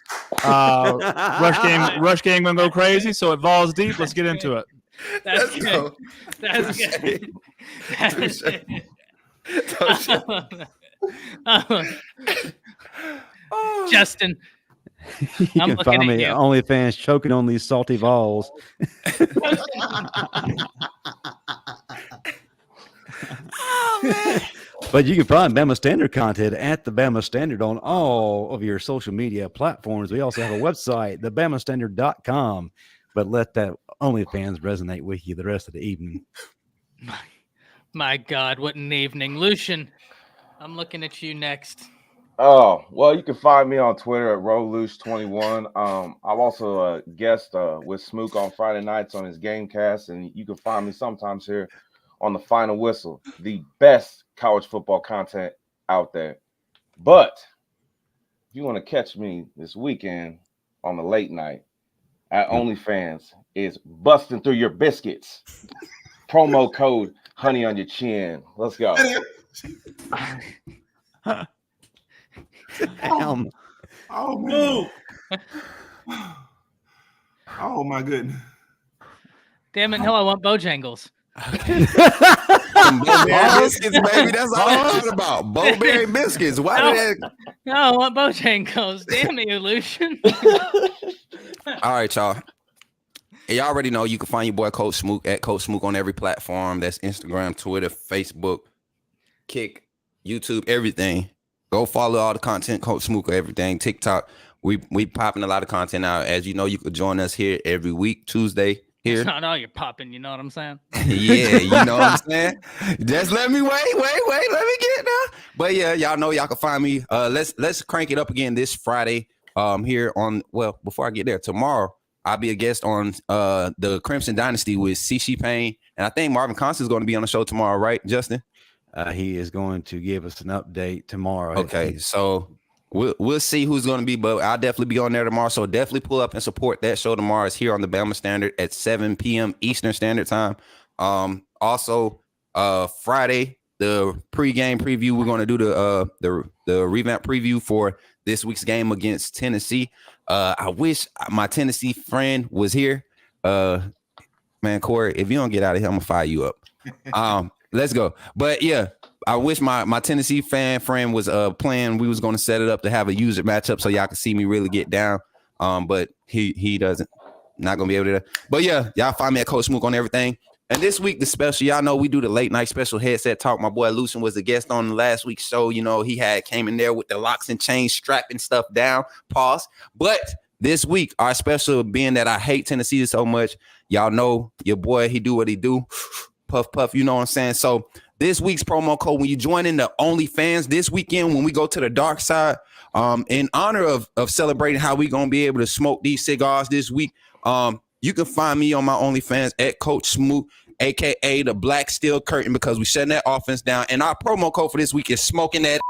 Rush game gonna go crazy. So at Vols Deep, let's get into it. That's good. That's good. That's good. Justin, You can find me at OnlyFans choking on these salty balls. Oh, man. But you can find Bama Standard content at the Bama Standard on all of your social media platforms. We also have a website, thebamastandard.com. But let that OnlyFans resonate with you the rest of the evening. My God, what an evening. Lucian, I'm looking at you next. Oh, well, you can find me on Twitter at Roluce21. I'm also a guest with Smook on Friday nights on his Gamecast, and you can find me sometimes here on the Final Whistle, the best college football content out there. But if you want to catch me this weekend on the late night at OnlyFans, is busting through your biscuits. Promo code honey on your chin. Let's go. Oh man. Oh my goodness. Damn it, no, I want Bojangles. Bowberry biscuits, baby. That's all I'm talking about. Bowberry biscuits. Why did that? No, I want Bojangles. Damn you, Lucian. All right, y'all. Hey, y'all already know you can find your boy Coach Smook at Coach Smook on every platform. That's Instagram, Twitter, Facebook, Kick, YouTube, everything. Go follow all the content, Coach Smook, everything. TikTok. We popping a lot of content out. As you know, you could join us here every week, Tuesday. Here. It's not all you're popping, you know what I'm saying? Yeah, you know what I'm saying? Just let me wait, let me get there. But yeah, y'all know y'all can find me. Let's crank it up again this Friday. Here on, well, before I get there, tomorrow I'll be a guest on the Crimson Dynasty with CC Payne. And I think Marvin Constance is going to be on the show tomorrow, right, Justin? He is going to give us an update tomorrow. Okay, so we'll see who's going to be, but I'll definitely be on there tomorrow. So definitely pull up and support that show tomorrow. It's here on the Bama Standard at 7 p.m. Eastern Standard Time. Also, Friday, the pregame preview. We're going to do the revamp preview for this week's game against Tennessee. I wish my Tennessee friend was here. Man, Corey, if you don't get out of here, I'm gonna fire you up. Let's go. But yeah, I wish my Tennessee friend was playing. We was going to set it up to have a user matchup so y'all can see me really get down. But he doesn't. Not going to be able to. But yeah, y'all find me at Coach Smook on everything. And this week, the special, y'all know we do the late night special headset talk. My boy Lucian was the guest on last week's show. You know, he came in there with the locks and chains, strapping stuff down. Pause. But this week, our special, being that I hate Tennessee so much, y'all know your boy, he do what he do. Puff, puff, you know what I'm saying? So this week's promo code, when you join in the OnlyFans this weekend, when we go to the dark side, in honor of celebrating how we going to be able to smoke these cigars this week, you can find me on my OnlyFans at Coach Smook, a.k.a. the Black Steel Curtain, because we shutting that offense down. And our promo code for this week is smoking that,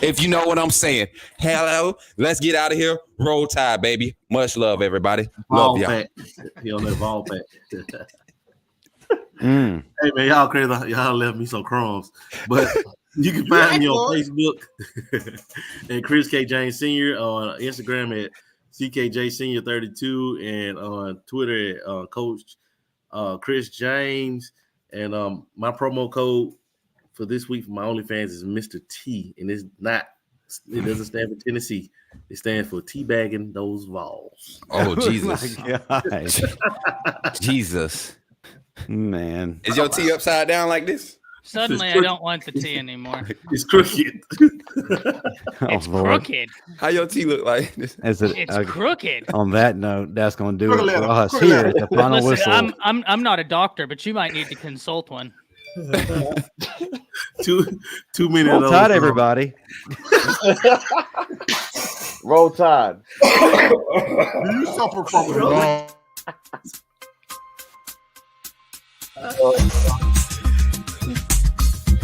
if you know what I'm saying. Hello, let's get out of here. Roll Tide, baby. Much love, everybody. Love y'all. He on that ball pack. Hey man, y'all crazy. Y'all left me some crumbs. But you can find me on Facebook and Chris K. James Sr. on Instagram at CKJ Senior 32 and on Twitter at Coach Chris James. And my promo code for this week for my OnlyFans is Mr. T, and it doesn't stand for Tennessee. It stands for teabagging those Vols. Oh Jesus. Jesus. Man, is your T upside down like this? Suddenly, I don't want the T anymore. It's crooked. It's crooked. How your T look like this? It's crooked. On that note, that's going to do it for us here at the Final Whistle. I'm not a doctor, but you might need to consult one. Too many of those. Roll Tide, everybody. Roll Tide. Do you suffer from it?